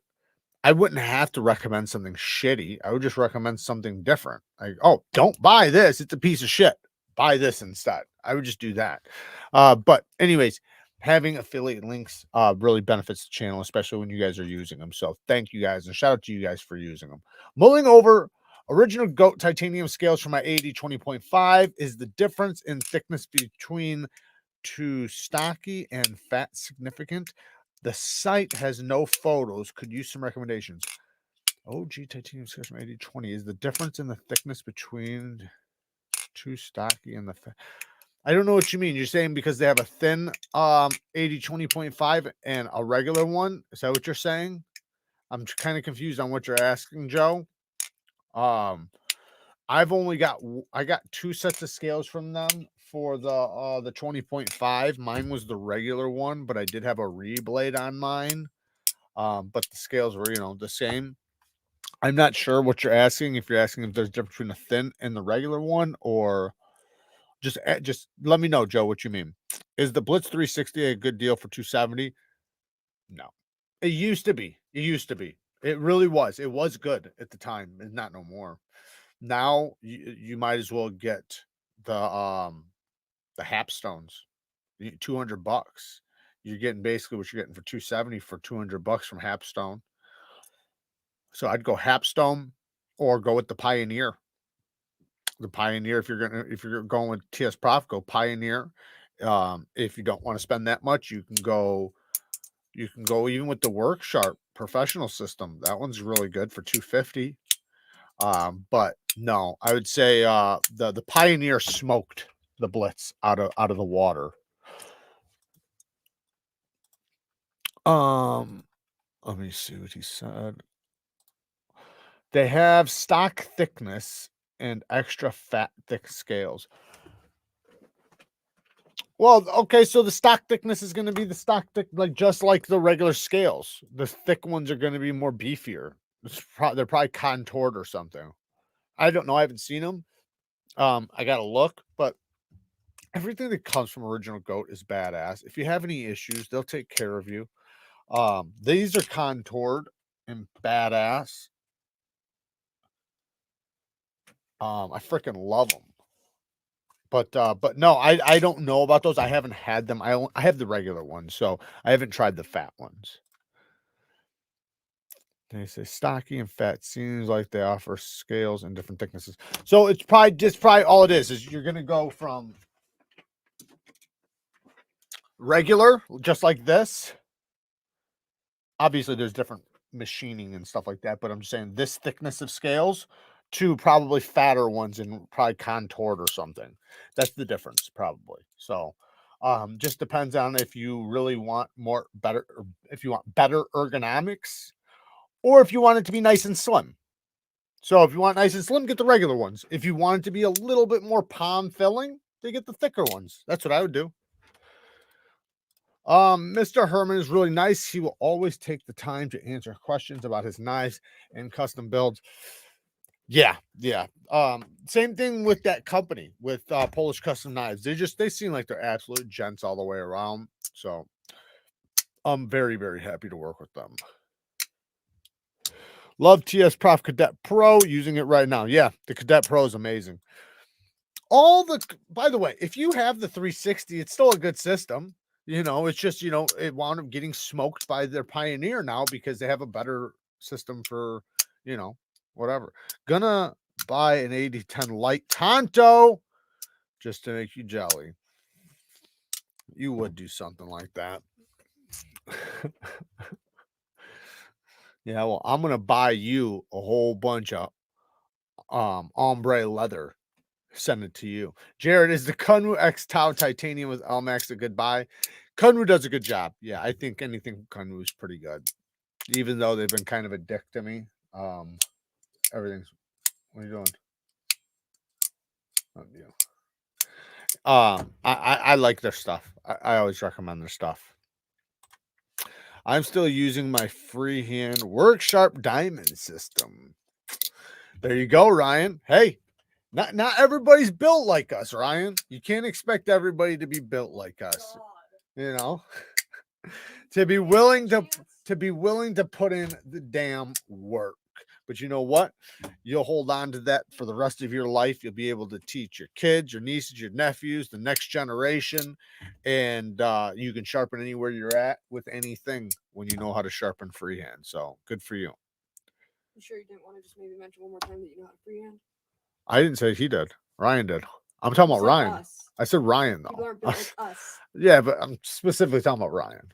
I wouldn't have to recommend something shitty. I would just recommend something different. Like, oh, don't buy this. It's a piece of shit. Buy this instead. I would just do that. But anyways, having affiliate links really benefits the channel, especially when you guys are using them. So thank you guys, and shout out to you guys for using them. Mulling over original GOAT titanium scales for my AD 20.5. Is the difference in thickness between too stocky and fat significant? The site has no photos. Could use some recommendations. OG titanium scales from AD 20. Is the difference in the thickness between too stocky and the fat? I don't know what you mean. You're saying because they have a thin 80/20.5 and a regular one? Is that what you're saying? I'm kind of confused on what you're asking, Joe. I've only got I got 2 sets of scales from them for the 20.5. Mine was the regular one, but I did have a reblade on mine. But the scales were, the same. I'm not sure what you're asking. If you're asking if there's a difference between the thin and the regular one, or just let me know, Joe, what you mean. Is the Blitz 360 a good deal for 270? No. It used to be. It used to be. It really was. It was good at the time. It's not no more. Now you might as well get the Hapstones. $200. You're getting basically what you're getting for 270 for $200 from Hapstone. So I'd go Hapstone or go with the Pioneer. The Pioneer, if you're going with TS Prof, go Pioneer. If you don't want to spend that much, you can go even with the Work Sharp professional system. That one's really good for $250. But no, I would say the Pioneer smoked the Blitz out of the water. Let me see what he said. They have stock thickness and extra fat thick scales. Well, okay, so the stock thickness is going to be the stock thick, like just like the regular scales. The thick ones are going to be more beefier. They're probably contoured or something. I don't know. I haven't seen them. I got to look, but everything that comes from Original Goat is badass. If you have any issues, they'll take care of you. These are contoured and badass. I freaking love them. But no, I don't know about those. I haven't had them. I have the regular ones, so I haven't tried the fat ones. They say stocky and fat seems like they offer scales and different thicknesses. So it's probably all it is you're gonna go from regular, just like this. Obviously, there's different machining and stuff like that, but I'm just saying this thickness of scales to probably fatter ones and probably contoured or something. That's the difference, probably. So just depends on if you really want if you want better ergonomics, or if you want it to be nice and slim. So if you want nice and slim, get the regular ones. If you want it to be a little bit more palm filling, they get the thicker ones. That's what I would do. Mr. Herman is really nice. He will always take the time to answer questions about his knives and custom builds. Yeah. Same thing with that company with Polish Custom Knives. They seem like they're absolute gents all the way around. So I'm very, very happy to work with them. Love TS Prof Cadet Pro, using it right now. Yeah, the Cadet Pro is amazing. By the way, if you have the 360, it's still a good system. It's just, it wound up getting smoked by their Pioneer now because they have a better system for, whatever. Gonna buy an 8010 light Tonto just to make you jelly. You would do something like that. Yeah, well, I'm gonna buy you a whole bunch of ombre leather. Send it to you. Jared, is the Kunru X Tau Titanium with LMAX a good buy? Kunru does a good job. Yeah, I think anything from Kunru is pretty good. Even though they've been kind of a dick to me. Everything's... What are you doing? Oh, yeah. I like their stuff. I always recommend their stuff. I'm still using my freehand Work Sharp Diamond system. There you go, Ryan. Hey, not everybody's built like us, Ryan. You can't expect everybody to be built like us. To be willing to put in the damn work. But you know what? You'll hold on to that for the rest of your life. You'll be able to teach your kids, your nieces, your nephews, the next generation, and you can sharpen anywhere you're at with anything when you know how to sharpen freehand. So good for you. You sure you didn't want to just maybe mention one more time that you know how to freehand? I didn't say he did. Ryan did. I'm talking about Ryan. Us. I said Ryan, though. People aren't built like us. Yeah, but I'm specifically talking about Ryan.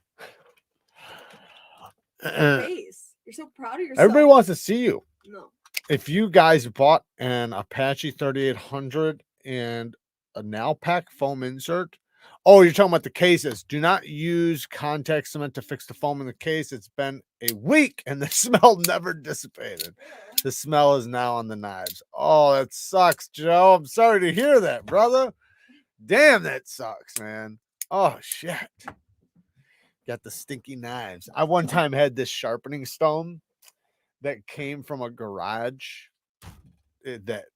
Face. You're so proud of yourself. Everybody wants to see you. No. If you guys bought an Apache 3800 and a Nalpac foam insert, oh, you're talking about the cases. Do not use contact cement to fix the foam in the case. It's been a week and the smell never dissipated. The smell is now on the knives. Oh, that sucks, Joe. I'm sorry to hear that, brother. Damn, that sucks, man. Oh, shit. Got the stinky knives. I one time had this sharpening stone that came from a garage that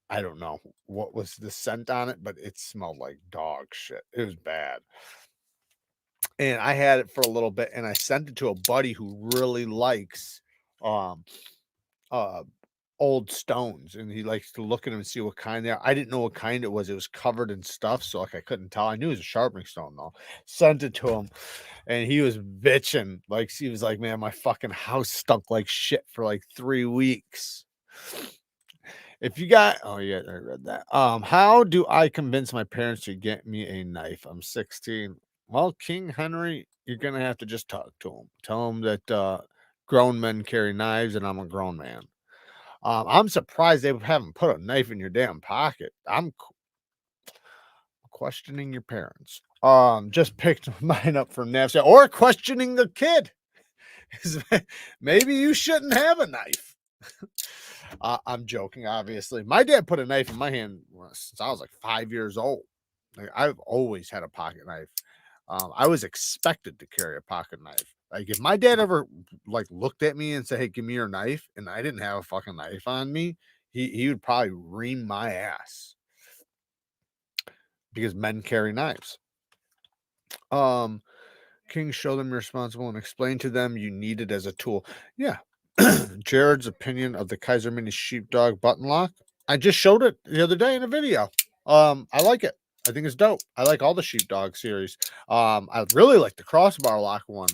I don't know what was the scent on it, but it smelled like dog shit. It was bad. And I had it for a little bit and I sent it to a buddy who really likes old stones, and he likes to look at them and see what kind they are. I didn't know what kind it was. It was covered in stuff, so like I couldn't tell. I knew it was a sharpening stone though. Sent it to him, and he was bitching. Like he was like, "Man, my fucking house stunk like shit for like 3 weeks." If you got, oh yeah, I read that. How do I convince my parents to get me a knife? I'm 16. Well, King Henry, you're gonna have to just talk to him. Tell him that grown men carry knives, and I'm a grown man. I'm surprised they haven't put a knife in your damn pocket. I'm questioning your parents. Just picked mine up from Napster, or questioning the kid. Maybe you shouldn't have a knife. I'm joking, obviously. My dad put a knife in my hand since I was like 5 years old. Like, I've always had a pocket knife. I was expected to carry a pocket knife. Like, if my dad ever like looked at me and said, "Hey, give me your knife," and I didn't have a fucking knife on me, he would probably ream my ass because men carry knives. King, show them you're responsible and explain to them you need it as a tool. Yeah. Jared's opinion of the KIZER Mini Sheepdog button lock. I just showed it the other day in a video. I like it. I think it's dope. I like all the Sheepdog series. I really like the crossbar lock one.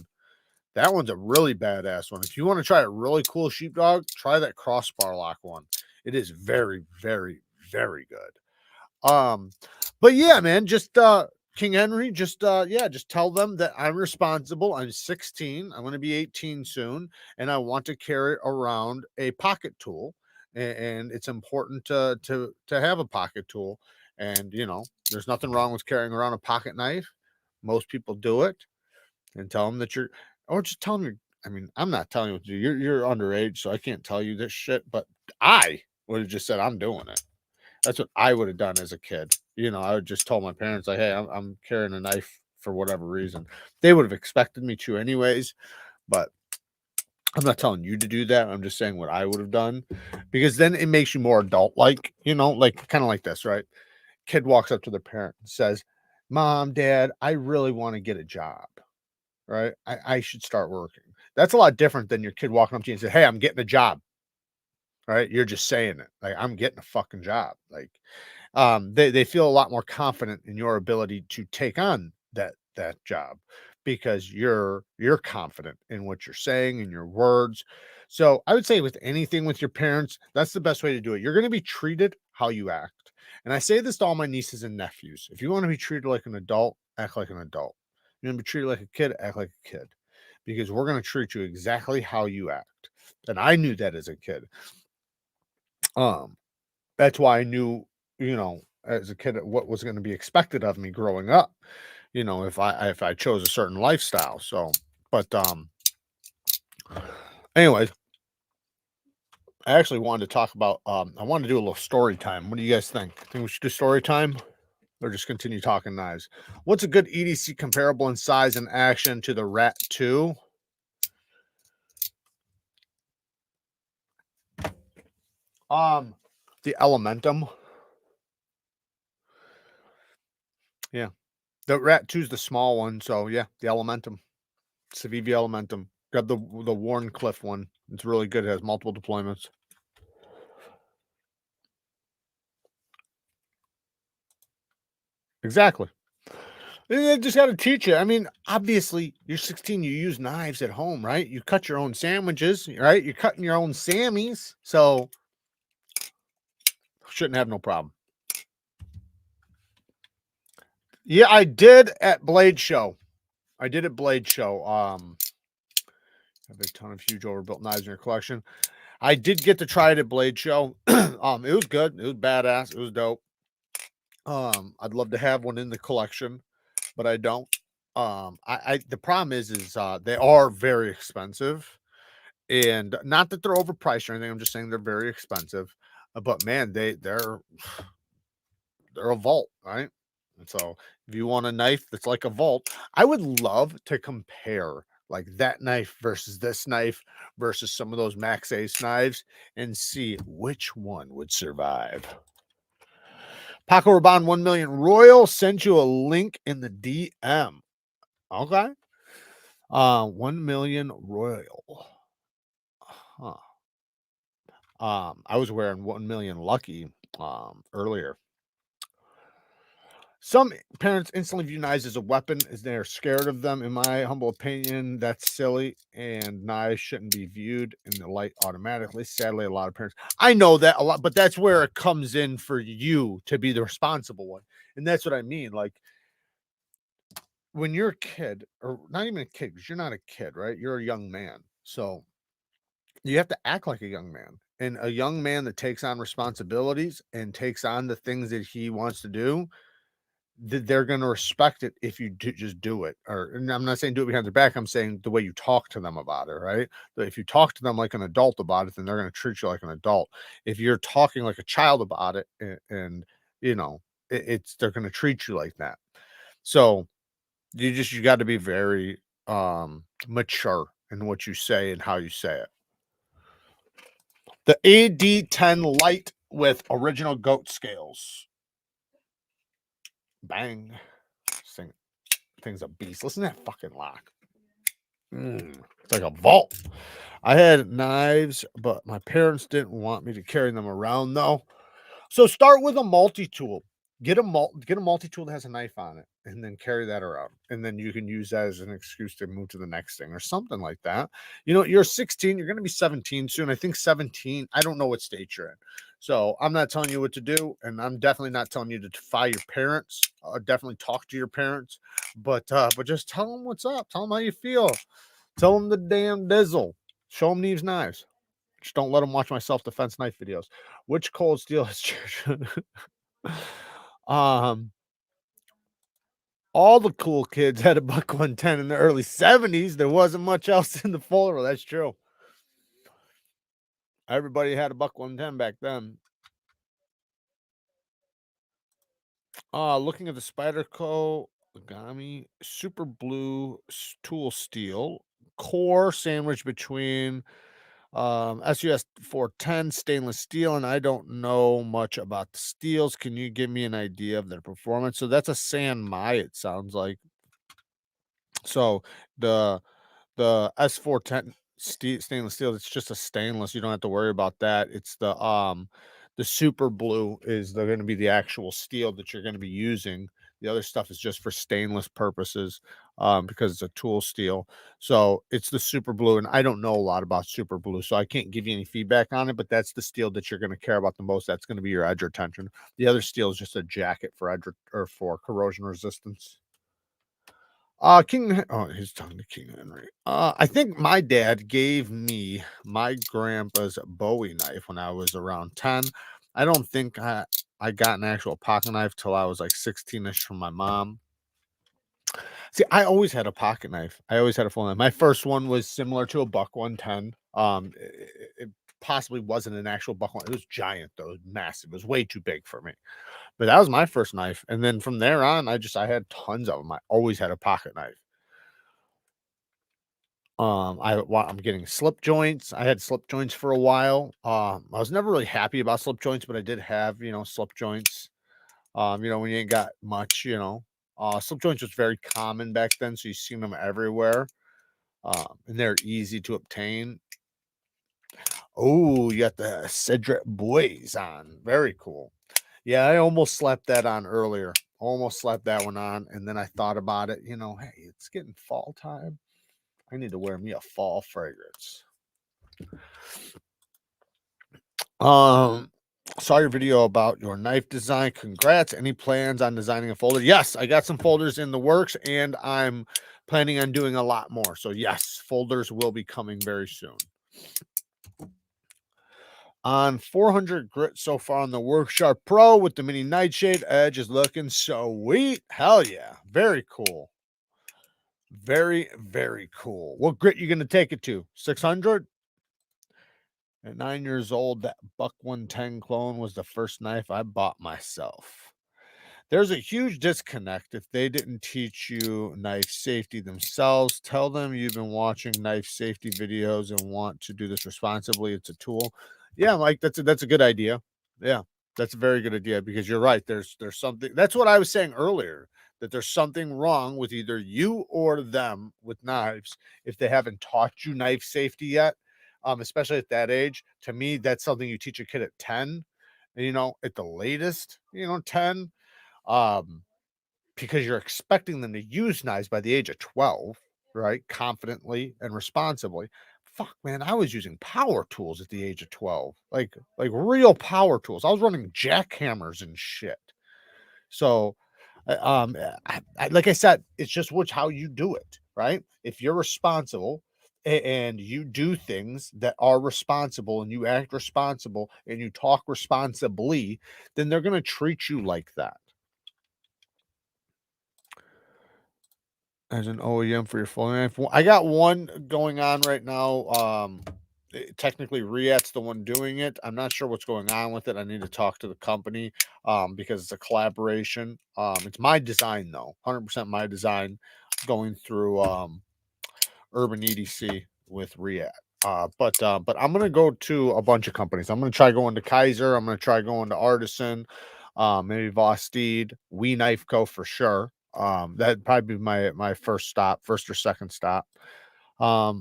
That one's a really badass one. If you want to try a really cool Sheepdog, try that crossbar lock one. It is very, very, very good. But yeah, man, just King Henry, just yeah, just tell them that I'm responsible. I'm 16. I'm going to be 18 soon, and I want to carry around a pocket tool. And it's important to have a pocket tool. And you know, there's nothing wrong with carrying around a pocket knife. Most people do it, and tell them that you're, or just tell them you're. I mean, I'm not telling you what to do. You're underage, so I can't tell you this shit. But I would have just said I'm doing it. That's what I would have done as a kid. You know, I would just told my parents, like, hey, I'm carrying a knife for whatever reason. They would have expected me to anyways, but I'm not telling you to do that. I'm just saying what I would have done, because then it makes you more adult like, you know, like kind of like this, right? Kid walks up to the parent and says, "Mom, Dad, I really want to get a job, right? I should start working." That's a lot different than your kid walking up to you and say, "Hey, I'm getting a job." Right? You're just saying it. Like, I'm getting a fucking job. Like, they feel a lot more confident in your ability to take on that job because you're confident in what you're saying and your words. So I would say with anything with your parents, that's the best way to do it. You're going to be treated how you act. And I say this to all my nieces and nephews. If you want to be treated like an adult, act like an adult. You're going to be treated like a kid, act like a kid. Because we're going to treat you exactly how you act. And I knew that as a kid. That's why I knew, you know, as a kid, what was going to be expected of me growing up, you know, if I chose a certain lifestyle. So, but anyways, I actually wanted to talk about I wanted to do a little story time. What do you guys think? Think we should do story time or just continue talking knives? What's a good EDC comparable in size and action to the Rat 2? The Elementum. Yeah. The Rat 2 is the small one, so yeah, the Elementum. Civivi Elementum. Grab the Warncliffe one. It's really good. It has multiple deployments. Exactly. They just got to teach you. I mean, obviously, you're 16. You use knives at home, right? You cut your own sandwiches, right? You're cutting your own Sammies, so shouldn't have no problem. Yeah, I did at Blade Show. I did at Blade Show. Have a ton of huge overbuilt knives in your collection. I did get to try it at Blade Show. It was good. It was badass. It was dope. I'd love to have one in the collection, but I don't. I the problem is they are very expensive, and not that they're overpriced or anything. I'm just saying they're very expensive. But man, they're a vault, right? And so if you want a knife that's like a vault, I would love to compare like that knife versus this knife versus some of those Maxace knives and see which one would survive. Paco Rabanne 1 million Royal sent you a link in the DM. Okay. 1 million Royal. Huh. I was wearing 1 million Lucky earlier. Some parents instantly view knives as a weapon, as they're scared of them. In my humble opinion, that's silly, and knives shouldn't be viewed in the light automatically. Sadly, a lot of parents, I know that a lot, but that's where it comes in for you to be the responsible one. And that's what I mean. Like, when you're a kid, or not even a kid, because you're not a kid, right? You're a young man. So you have to act like a young man. And a young man that takes on responsibilities and takes on the things that he wants to do, they're going to respect it if you just do it. Or, and I'm not saying do it behind their back. I'm saying the way you talk to them about it, right? But if you talk to them like an adult about it, then they're going to treat you like an adult. If you're talking like a child about it, and you know, it's they're going to treat you like that. So you got to be very mature in what you say and how you say it. The AD10 Lite with original goat scales. Bang. Thing's a beast. Listen to that fucking lock. It's like a vault. I had knives, but my parents didn't want me to carry them around though. So start with a multi-tool. Get a multi-tool that has a knife on it, and then carry that around. And then you can use that as an excuse to move to the next thing or something like that. You know, you're 16, you're going to be 17 soon. I think 17. I don't know what state you're in. So I'm not telling you what to do, and I'm definitely not telling you to defy your parents. Definitely talk to your parents, but just tell them what's up. Tell them how you feel. Tell them the damn dizzle. Show them these knives. Just don't let them watch my self-defense knife videos. Which cold steel is um all the cool kids had a buck 110 in the early 70s. There wasn't much else in the folder. That's true. Everybody had a buck 110 back then. Looking at the Spyderco Agami super blue tool steel core sandwich between SUS 410 stainless steel, and I don't know much about the steels. Can you give me an idea of their performance? So that's a San Mai, it sounds like. So the S410 stainless steel, it's just a stainless. You don't have to worry about that. It's the super blue is going to be the actual steel that you're going to be using. The other stuff is just for stainless purposes, because it's a tool steel. So it's the super blue, and I don't know a lot about super blue, so I can't give you any feedback on it, but that's the steel that you're going to care about the most. That's going to be your edge retention. The other steel is just a jacket for edge or for corrosion resistance. He's talking to King Henry. I think my dad gave me my grandpa's Bowie knife when I was around 10. I don't think I got an actual pocket knife till I was like 16ish from my mom. See, I always had a pocket knife. I always had a full knife. My first one was similar to a buck 110. It possibly wasn't an actual buck one. It was giant though. It was massive. It was way too big for me. But that was my first knife. And then from there on, I had tons of them. I always had a pocket knife. I'm getting slip joints. I had slip joints for a while. I was never really happy about slip joints, but I did have, slip joints. When you ain't got much, slip joints was very common back then, so you seen them everywhere. And they're easy to obtain. Oh, you got the Cedric Boys on. Very cool. Yeah, I almost slapped that on earlier. Almost slapped that one on, and then I thought about it. Hey, it's getting fall time. I need to wear me a fall fragrance. Saw your video about your knife design. Congrats. Any plans on designing a folder? Yes, I got some folders in the works, and I'm planning on doing a lot more. So yes, folders will be coming very soon. On 400 grit so far on the Worksharp Pro with the mini nightshade. Edge is looking sweet. Hell yeah. Very cool. Very, very cool. What grit you going to take it to? 600? At 9 years old, that buck 110 clone was the first knife I bought myself. There's a huge disconnect if they didn't teach you knife safety themselves. Tell them you've been watching knife safety videos and want to do this responsibly. It's a tool. Yeah, Mike, that's a good idea. Yeah, that's a very good idea, because you're right. There's something. That's what I was saying earlier, that there's something wrong with either you or them with knives if they haven't taught you knife safety yet. Especially at that age. To me, that's something you teach a kid at 10, at the latest, 10. because you're expecting them to use knives by the age of 12, right? Confidently and responsibly. Fuck, man, I was using power tools at the age of 12, like real power tools. I was running jackhammers and shit. So, like I said, it's just how you do it, right? If you're responsible and you do things that are responsible and you act responsible and you talk responsibly, then they're going to treat you like that. As an OEM for your full knife, I got one going on right now. Technically, Riet's the one doing it. I'm not sure what's going on with it. I need to talk to the company because it's a collaboration. It's my design though, 100% my design, going through Urban EDC with Riet. But I'm gonna go to a bunch of companies. I'm gonna try going to KIZER. I'm gonna try going to Artisan, maybe VOSTEED, We Knife Co. for sure. That'd probably be my first or second stop. I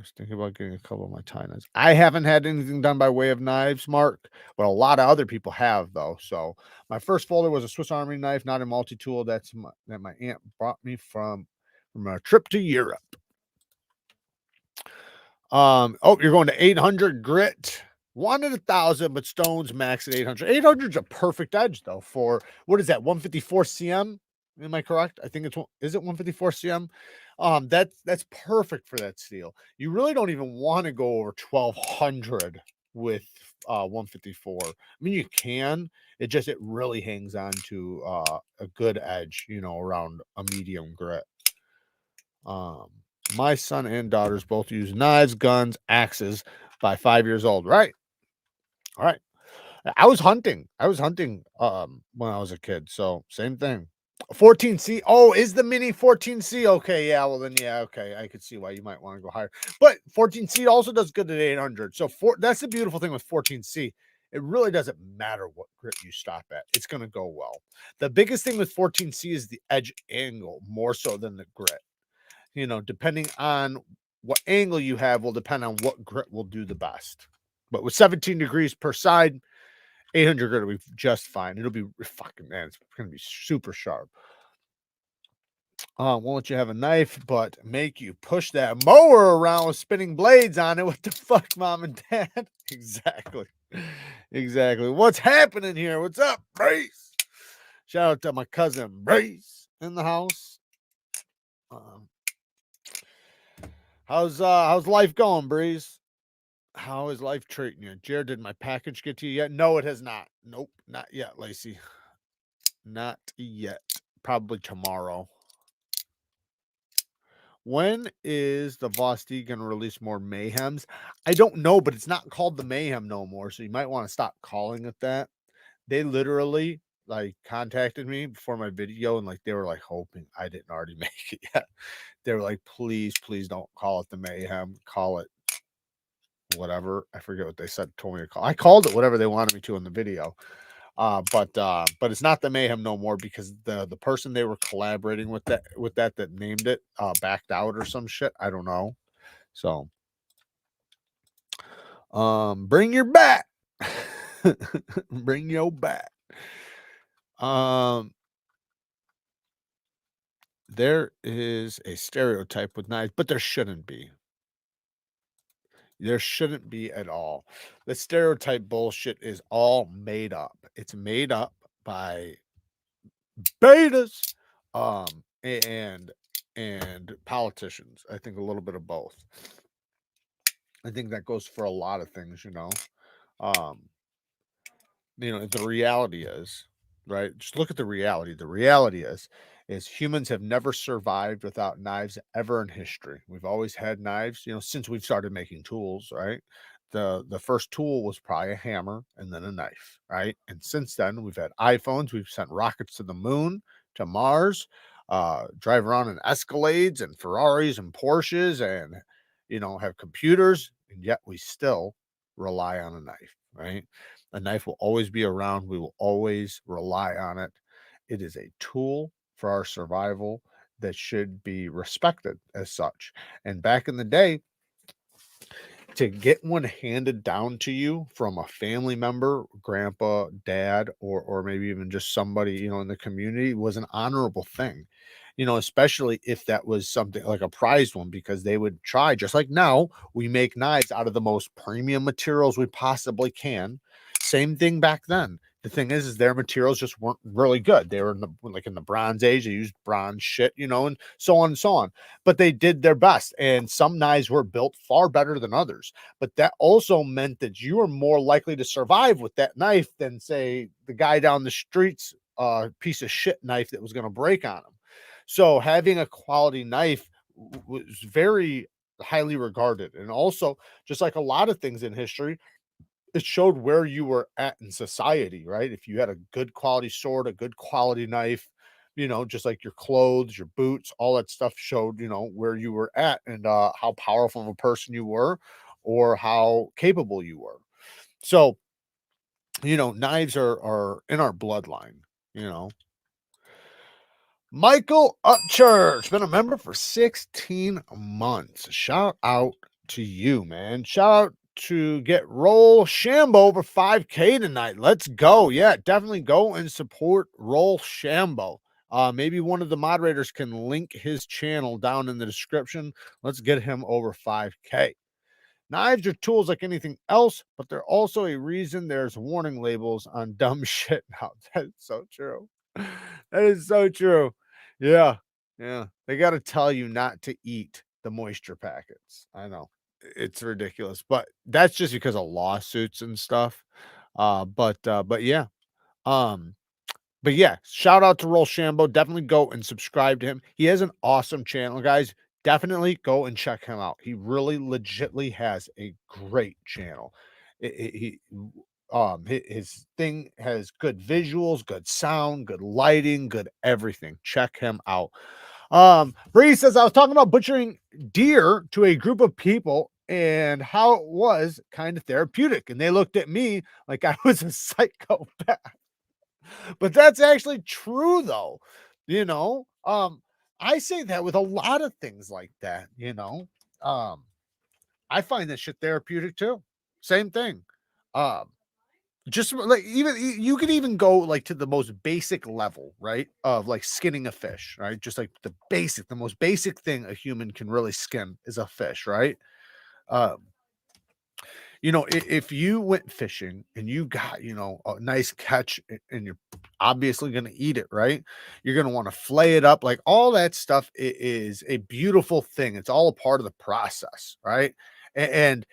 was thinking about getting a couple of my tie knives. I haven't had anything done by way of knives, Mark, but a lot of other people have though. So my first folder was a Swiss Army knife, not a multi-tool. That my aunt brought me from a trip to Europe. Oh, you're going to 800 grit. Wanted 1,000, but stones max at 800. 800 is a perfect edge though for what is that? 154 cm. Am I correct? I think is it 154 cm? That's perfect for that steel. You really don't even want to go over 1,200 with 154. I mean, you can. It really hangs on to a good edge, around a medium grit. My son and daughters both use knives, guns, axes by 5 years old. Right. All right. I was hunting when I was a kid. So same thing. 14C. Oh, is the mini 14C? Okay. Yeah. Well, then, yeah. Okay. I could see why you might want to go higher. But 14C also does good at 800. So that's the beautiful thing with 14C. It really doesn't matter what grit you stop at. It's going to go well. The biggest thing with 14C is the edge angle more so than the grit. Depending on what angle you have will depend on what grit will do the best. But with 17 degrees per side, 800 grit will be just fine. It'll be fucking, man, it's going to be super sharp. Won't let you have a knife, but make you push that mower around with spinning blades on it. What the fuck, mom and dad? Exactly. What's happening here? What's up, Brace? Shout out to my cousin Brace in the house. How's life going, Breeze? How is life treating you? Jared, did my package get to you yet? No, it has not. Nope, not yet, Lacey. Not yet. Probably tomorrow. When is the VOSTEED going to release more Mayhems? I don't know, but it's not called the Mayhem no more, so you might want to stop calling it that. They literally contacted me before my video and they were hoping I didn't already make it yet. They were like, please don't call it the Mayhem. Call it whatever. I forget what they told me to call. I called it whatever they wanted me to in the video. But it's not the Mayhem no more because the person they were collaborating with that named it backed out or some shit. I don't know. So bring your bat. Bring your bat. There is a stereotype with knives, but there shouldn't be. There shouldn't be at all. The stereotype bullshit is all made up. It's made up by betas and politicians. I think a little bit of both. I think that goes for a lot of things, the reality is, right? Just look at the reality. The reality is humans have never survived without knives ever in history. We've always had knives, since we've started making tools, right? The first tool was probably a hammer and then a knife, right? And since then, we've had iPhones, we've sent rockets to the moon, to Mars, drive around in Escalades and Ferraris and Porsches and, have computers, and yet we still rely on a knife, right? A knife will always be around. We will always rely on it. It is a tool for our survival that should be respected as such. And back in the day, to get one handed down to you from a family member, grandpa, dad, or maybe even just somebody, you know, in the community was an honorable thing, you know, especially if that was something like a prized one, because they would try, just like now we make knives out of the most premium materials we possibly can. Same thing back then. The thing is their materials just weren't really good. They were in the, like in the Bronze Age, they used bronze shit, you know, and so on and so on. But they did their best, and some knives were built far better than others. But that also meant that you were more likely to survive with that knife than, say, the guy down the street's piece of shit knife that was going to break on him. So having a quality knife was very highly regarded. And also, just like a lot of things in history, it showed where you were at in society, right? If you had a good quality sword, a good quality knife, you know, just like your clothes, your boots, all that stuff showed, you know, where you were at and how powerful of a person you were or how capable you were. So, you know, knives are in our bloodline, you know. Michael Upchurch, been a member for 16 months. Shout out to you, man. Shout out to get Roll Shambo over 5K tonight. Let's go. Yeah, definitely go and support Roll Shambo. Maybe one of the moderators can link his channel down in the description. Let's get him over 5K. Knives are tools like anything else, but they're also a reason there's warning labels on dumb shit now. That's so true. That is so true. Yeah. Yeah. They got to tell you not to eat the moisture packets. I know it's ridiculous, but that's just because of lawsuits and stuff. But yeah. Um, but yeah, shout out to Roll Shambo. Definitely go and subscribe to him. He has an awesome channel, guys. Definitely go and check him out. He really legitly has a great channel. His thing has good visuals, good sound, good lighting, good everything. Check him out. Bree says, I was talking about butchering deer to a group of people and how it was kind of therapeutic, and they looked at me like I was a psychopath. But that's actually true though, you know. I say that with a lot of things like that, you know. um I find that shit therapeutic too. Same thing. um just like, even you could even go like to the most basic level, right, of like skinning a fish, right? Just like the most basic thing a human can really skin is a fish, right? um you know, if you went fishing and you got, you know, a nice catch and you're obviously going to eat it, right? You're going to want to flay it up. Like all that stuff is a beautiful thing. It's all a part of the process, right? And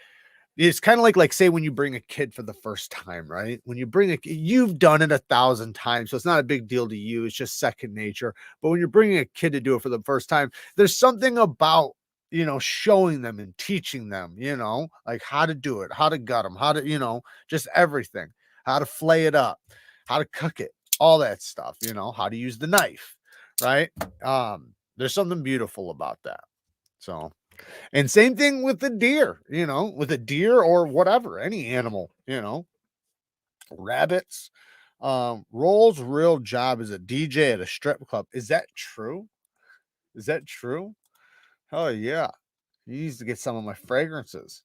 it's kind of like say when you bring a kid for the first time, right? When you bring you've done it 1,000 times, so it's not a big deal to you. It's just second nature. But when you're bringing a kid to do it for the first time, there's something about, you know, showing them and teaching them, you know, like how to do it, how to gut them, how to, you know, just everything, how to flay it up, how to cook it, all that stuff, you know, how to use the knife, right? There's something beautiful about that. So, and same thing with the deer, you know, with a deer or whatever, any animal, you know, rabbits. Roll's real job is a DJ at a strip club. Is that true? Is that true? Oh yeah. He needs to get some of my fragrances.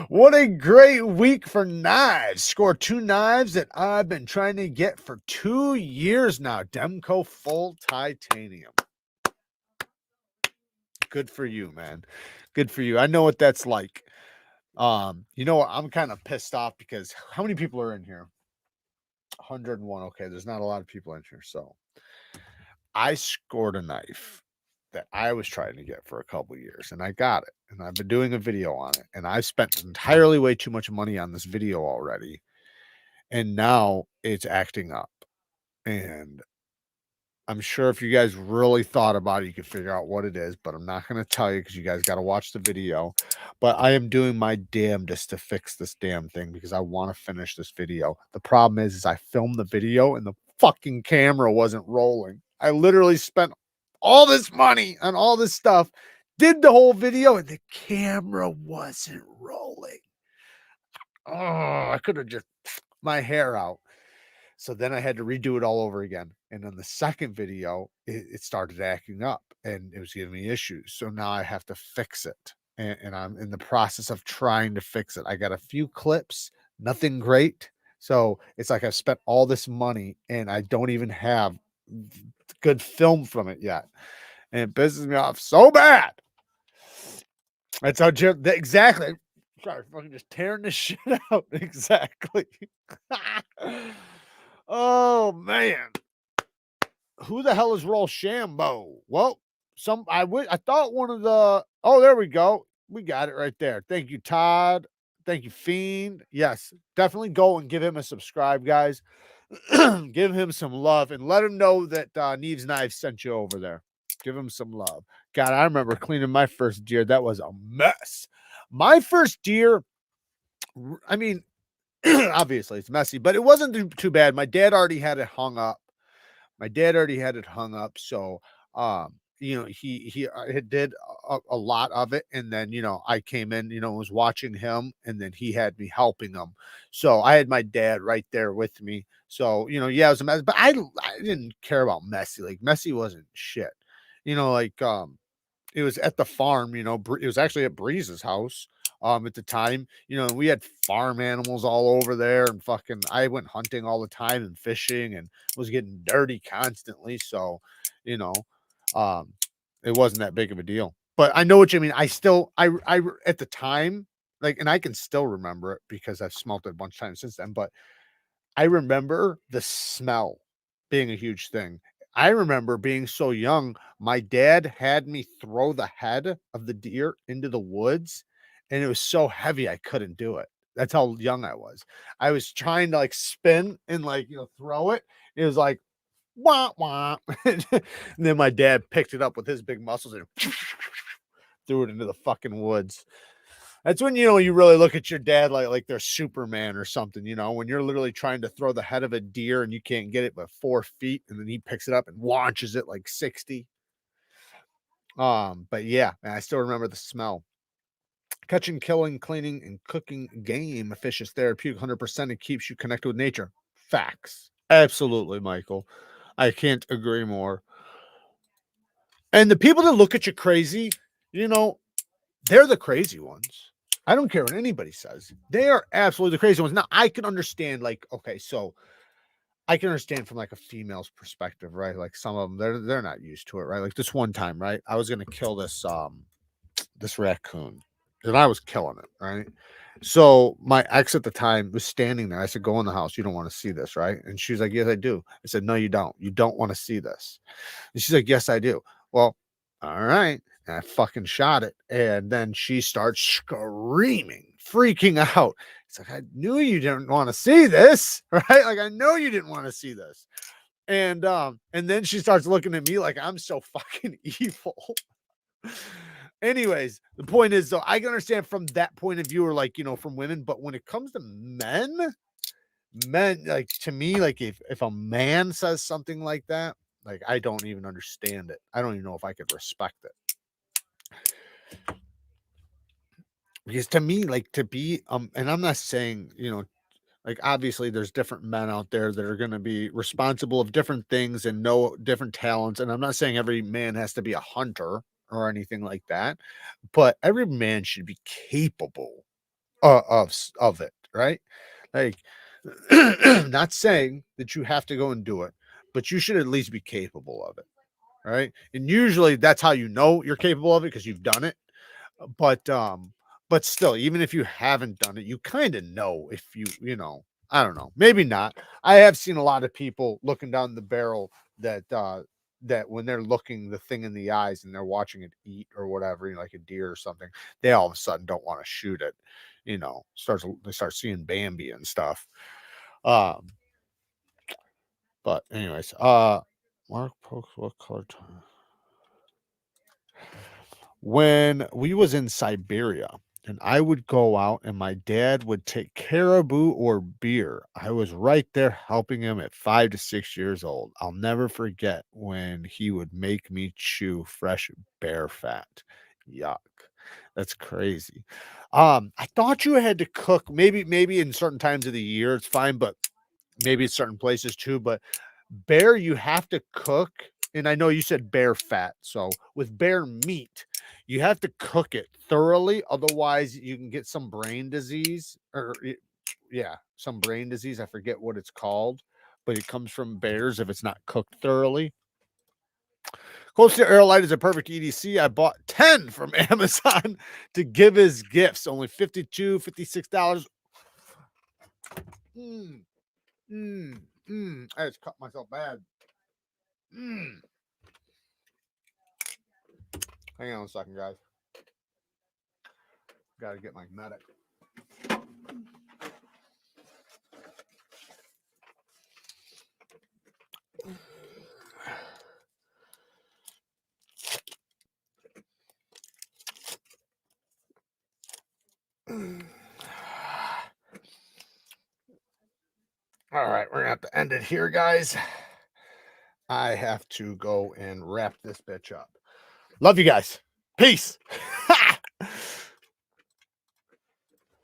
What a great week for knives. Scored 2 knives that I've been trying to get for 2 years now. Demco full titanium. Good for you, man. Good for you. I know what that's like. You know what? I'm kind of pissed off because how many people are in here? 101. Okay, there's not a lot of people in here. So I scored a knife that I was trying to get for a couple years and I got it. And I've been doing a video on it. And I've spent entirely way too much money on this video already. And now it's acting up. And I'm sure if you guys really thought about it, you could figure out what it is, but I'm not going to tell you because you guys got to watch the video. But I am doing my damnedest to fix this damn thing because I want to finish this video. The problem is I filmed the video and the fucking camera wasn't rolling. I literally spent all this money on all this stuff, did the whole video, and the camera wasn't rolling. Oh, I could have just my hair out. So then I had to redo it all over again. And on the second video, it started acting up and it was giving me issues. So now I have to fix it. and I'm in the process of trying to fix it. I got a few clips, nothing great. So it's like I've spent all this money and I don't even have good film from it yet. And it pisses me off so bad. That's how Jim, exactly. Sorry, fucking just tearing this shit out. Exactly. Oh man. Who the hell is Rochambeau? Well, I thought one of the, oh, there we go. We got it right there. Thank you, Todd. Thank you, Fiend. Yes, definitely go and give him a subscribe, guys. Give him some love and let him know that Neevesknives sent you over there. Give him some love. God, I remember cleaning my first deer. That was a mess. My first deer, I mean, obviously it's messy, but it wasn't too bad. My dad already had it hung up. So you know, he did a lot of it, and then, you know, I came in, you know, was watching him, and then he had me helping him. So I had my dad right there with me. So, you know, yeah, it was a mess, but I didn't care about messy. Like messy wasn't shit. You know, like it was at the farm, you know, it was actually at Breeze's house at the time, you know, we had farm animals all over there, and fucking I went hunting all the time and fishing and was getting dirty constantly. So, you know, um it wasn't that big of a deal. But I know what you mean. I at the time, like, and I can still remember it because I've smelt it a bunch of times since then, but I remember the smell being a huge thing. I remember being so young, my dad had me throw the head of the deer into the woods, and it was so heavy I couldn't do it. That's how young I was. I was trying to like spin and like, you know, throw it. It was like wah wah. And then my dad picked it up with his big muscles and threw it into the fucking woods. That's when, you know, you really look at your dad like they're Superman or something, you know, when you're literally trying to throw the head of a deer and you can't get it but 4 feet, and then he picks it up and launches it like 60. But yeah, man, I still remember the smell. Catching, killing, cleaning, and cooking game fish is therapeutic 100%. It keeps you connected with nature. Facts. Absolutely, Michael. I can't agree more. And the people that look at you crazy, you know, they're the crazy ones. I don't care what anybody says. They are absolutely the crazy ones. Now, I can understand, like, okay, so I can understand from like a female's perspective, right? Like some of them, they're not used to it, right? Like this one time, right? I was gonna kill this raccoon, and I was killing it, right? So my ex at the time was standing there. I said, "Go in the house. You don't want to see this, right?" And she's like, "Yes, I do." I said, "No, you don't. You don't want to see this." And she's like, "Yes, I do." Well, all right. And I fucking shot it. And then she starts screaming, freaking out. It's like, I knew you didn't want to see this, right? Like, I know you didn't want to see this. And then she starts looking at me like I'm so fucking evil. Anyways, the point is, though, I can understand from that point of view, or like, you know, from women, but when it comes to men, like, to me, like if a man says something like that, like, I don't even understand it. I don't even know if I could respect it. Because to me, like, to be and I'm not saying, you know, like, obviously there's different men out there that are going to be responsible of different things and know different talents, and I'm not saying every man has to be a hunter or anything like that, but every man should be capable of it, right? Like, not saying that you have to go and do it, but you should at least be capable of it, right? And usually that's how you know you're capable of it, because you've done it. But but still, even if you haven't done it, you kind of know. If you know, I don't know, maybe not. I have seen a lot of people looking down the barrel that when they're looking the thing in the eyes and they're watching it eat or whatever, you know, like a deer or something, they all of a sudden don't want to shoot it, you know, they start seeing Bambi and stuff. um but anyways, Mark pokes what color time when we was in Siberia, and I would go out and my dad would take caribou or beer. I was right there helping him at 5 to 6 years old. I'll never forget when he would make me chew fresh bear fat. Yuck. That's crazy. I thought you had to cook, maybe in certain times of the year it's fine, but maybe it's certain places too, but bear you have to cook. And I know you said bear fat, so with bear meat You have to cook it thoroughly, otherwise you can get some brain disease, or yeah, some brain disease. I forget what it's called, but it comes from bears if it's not cooked thoroughly. Coastal Airlight is a perfect EDC. I bought 10 from Amazon to give as gifts. Only $52, $56. I just cut myself bad. Hang on a second, guys. Got to get my medic. All right, we're gonna have to end it here, guys. I have to go and wrap this bitch up. Love you guys. Peace.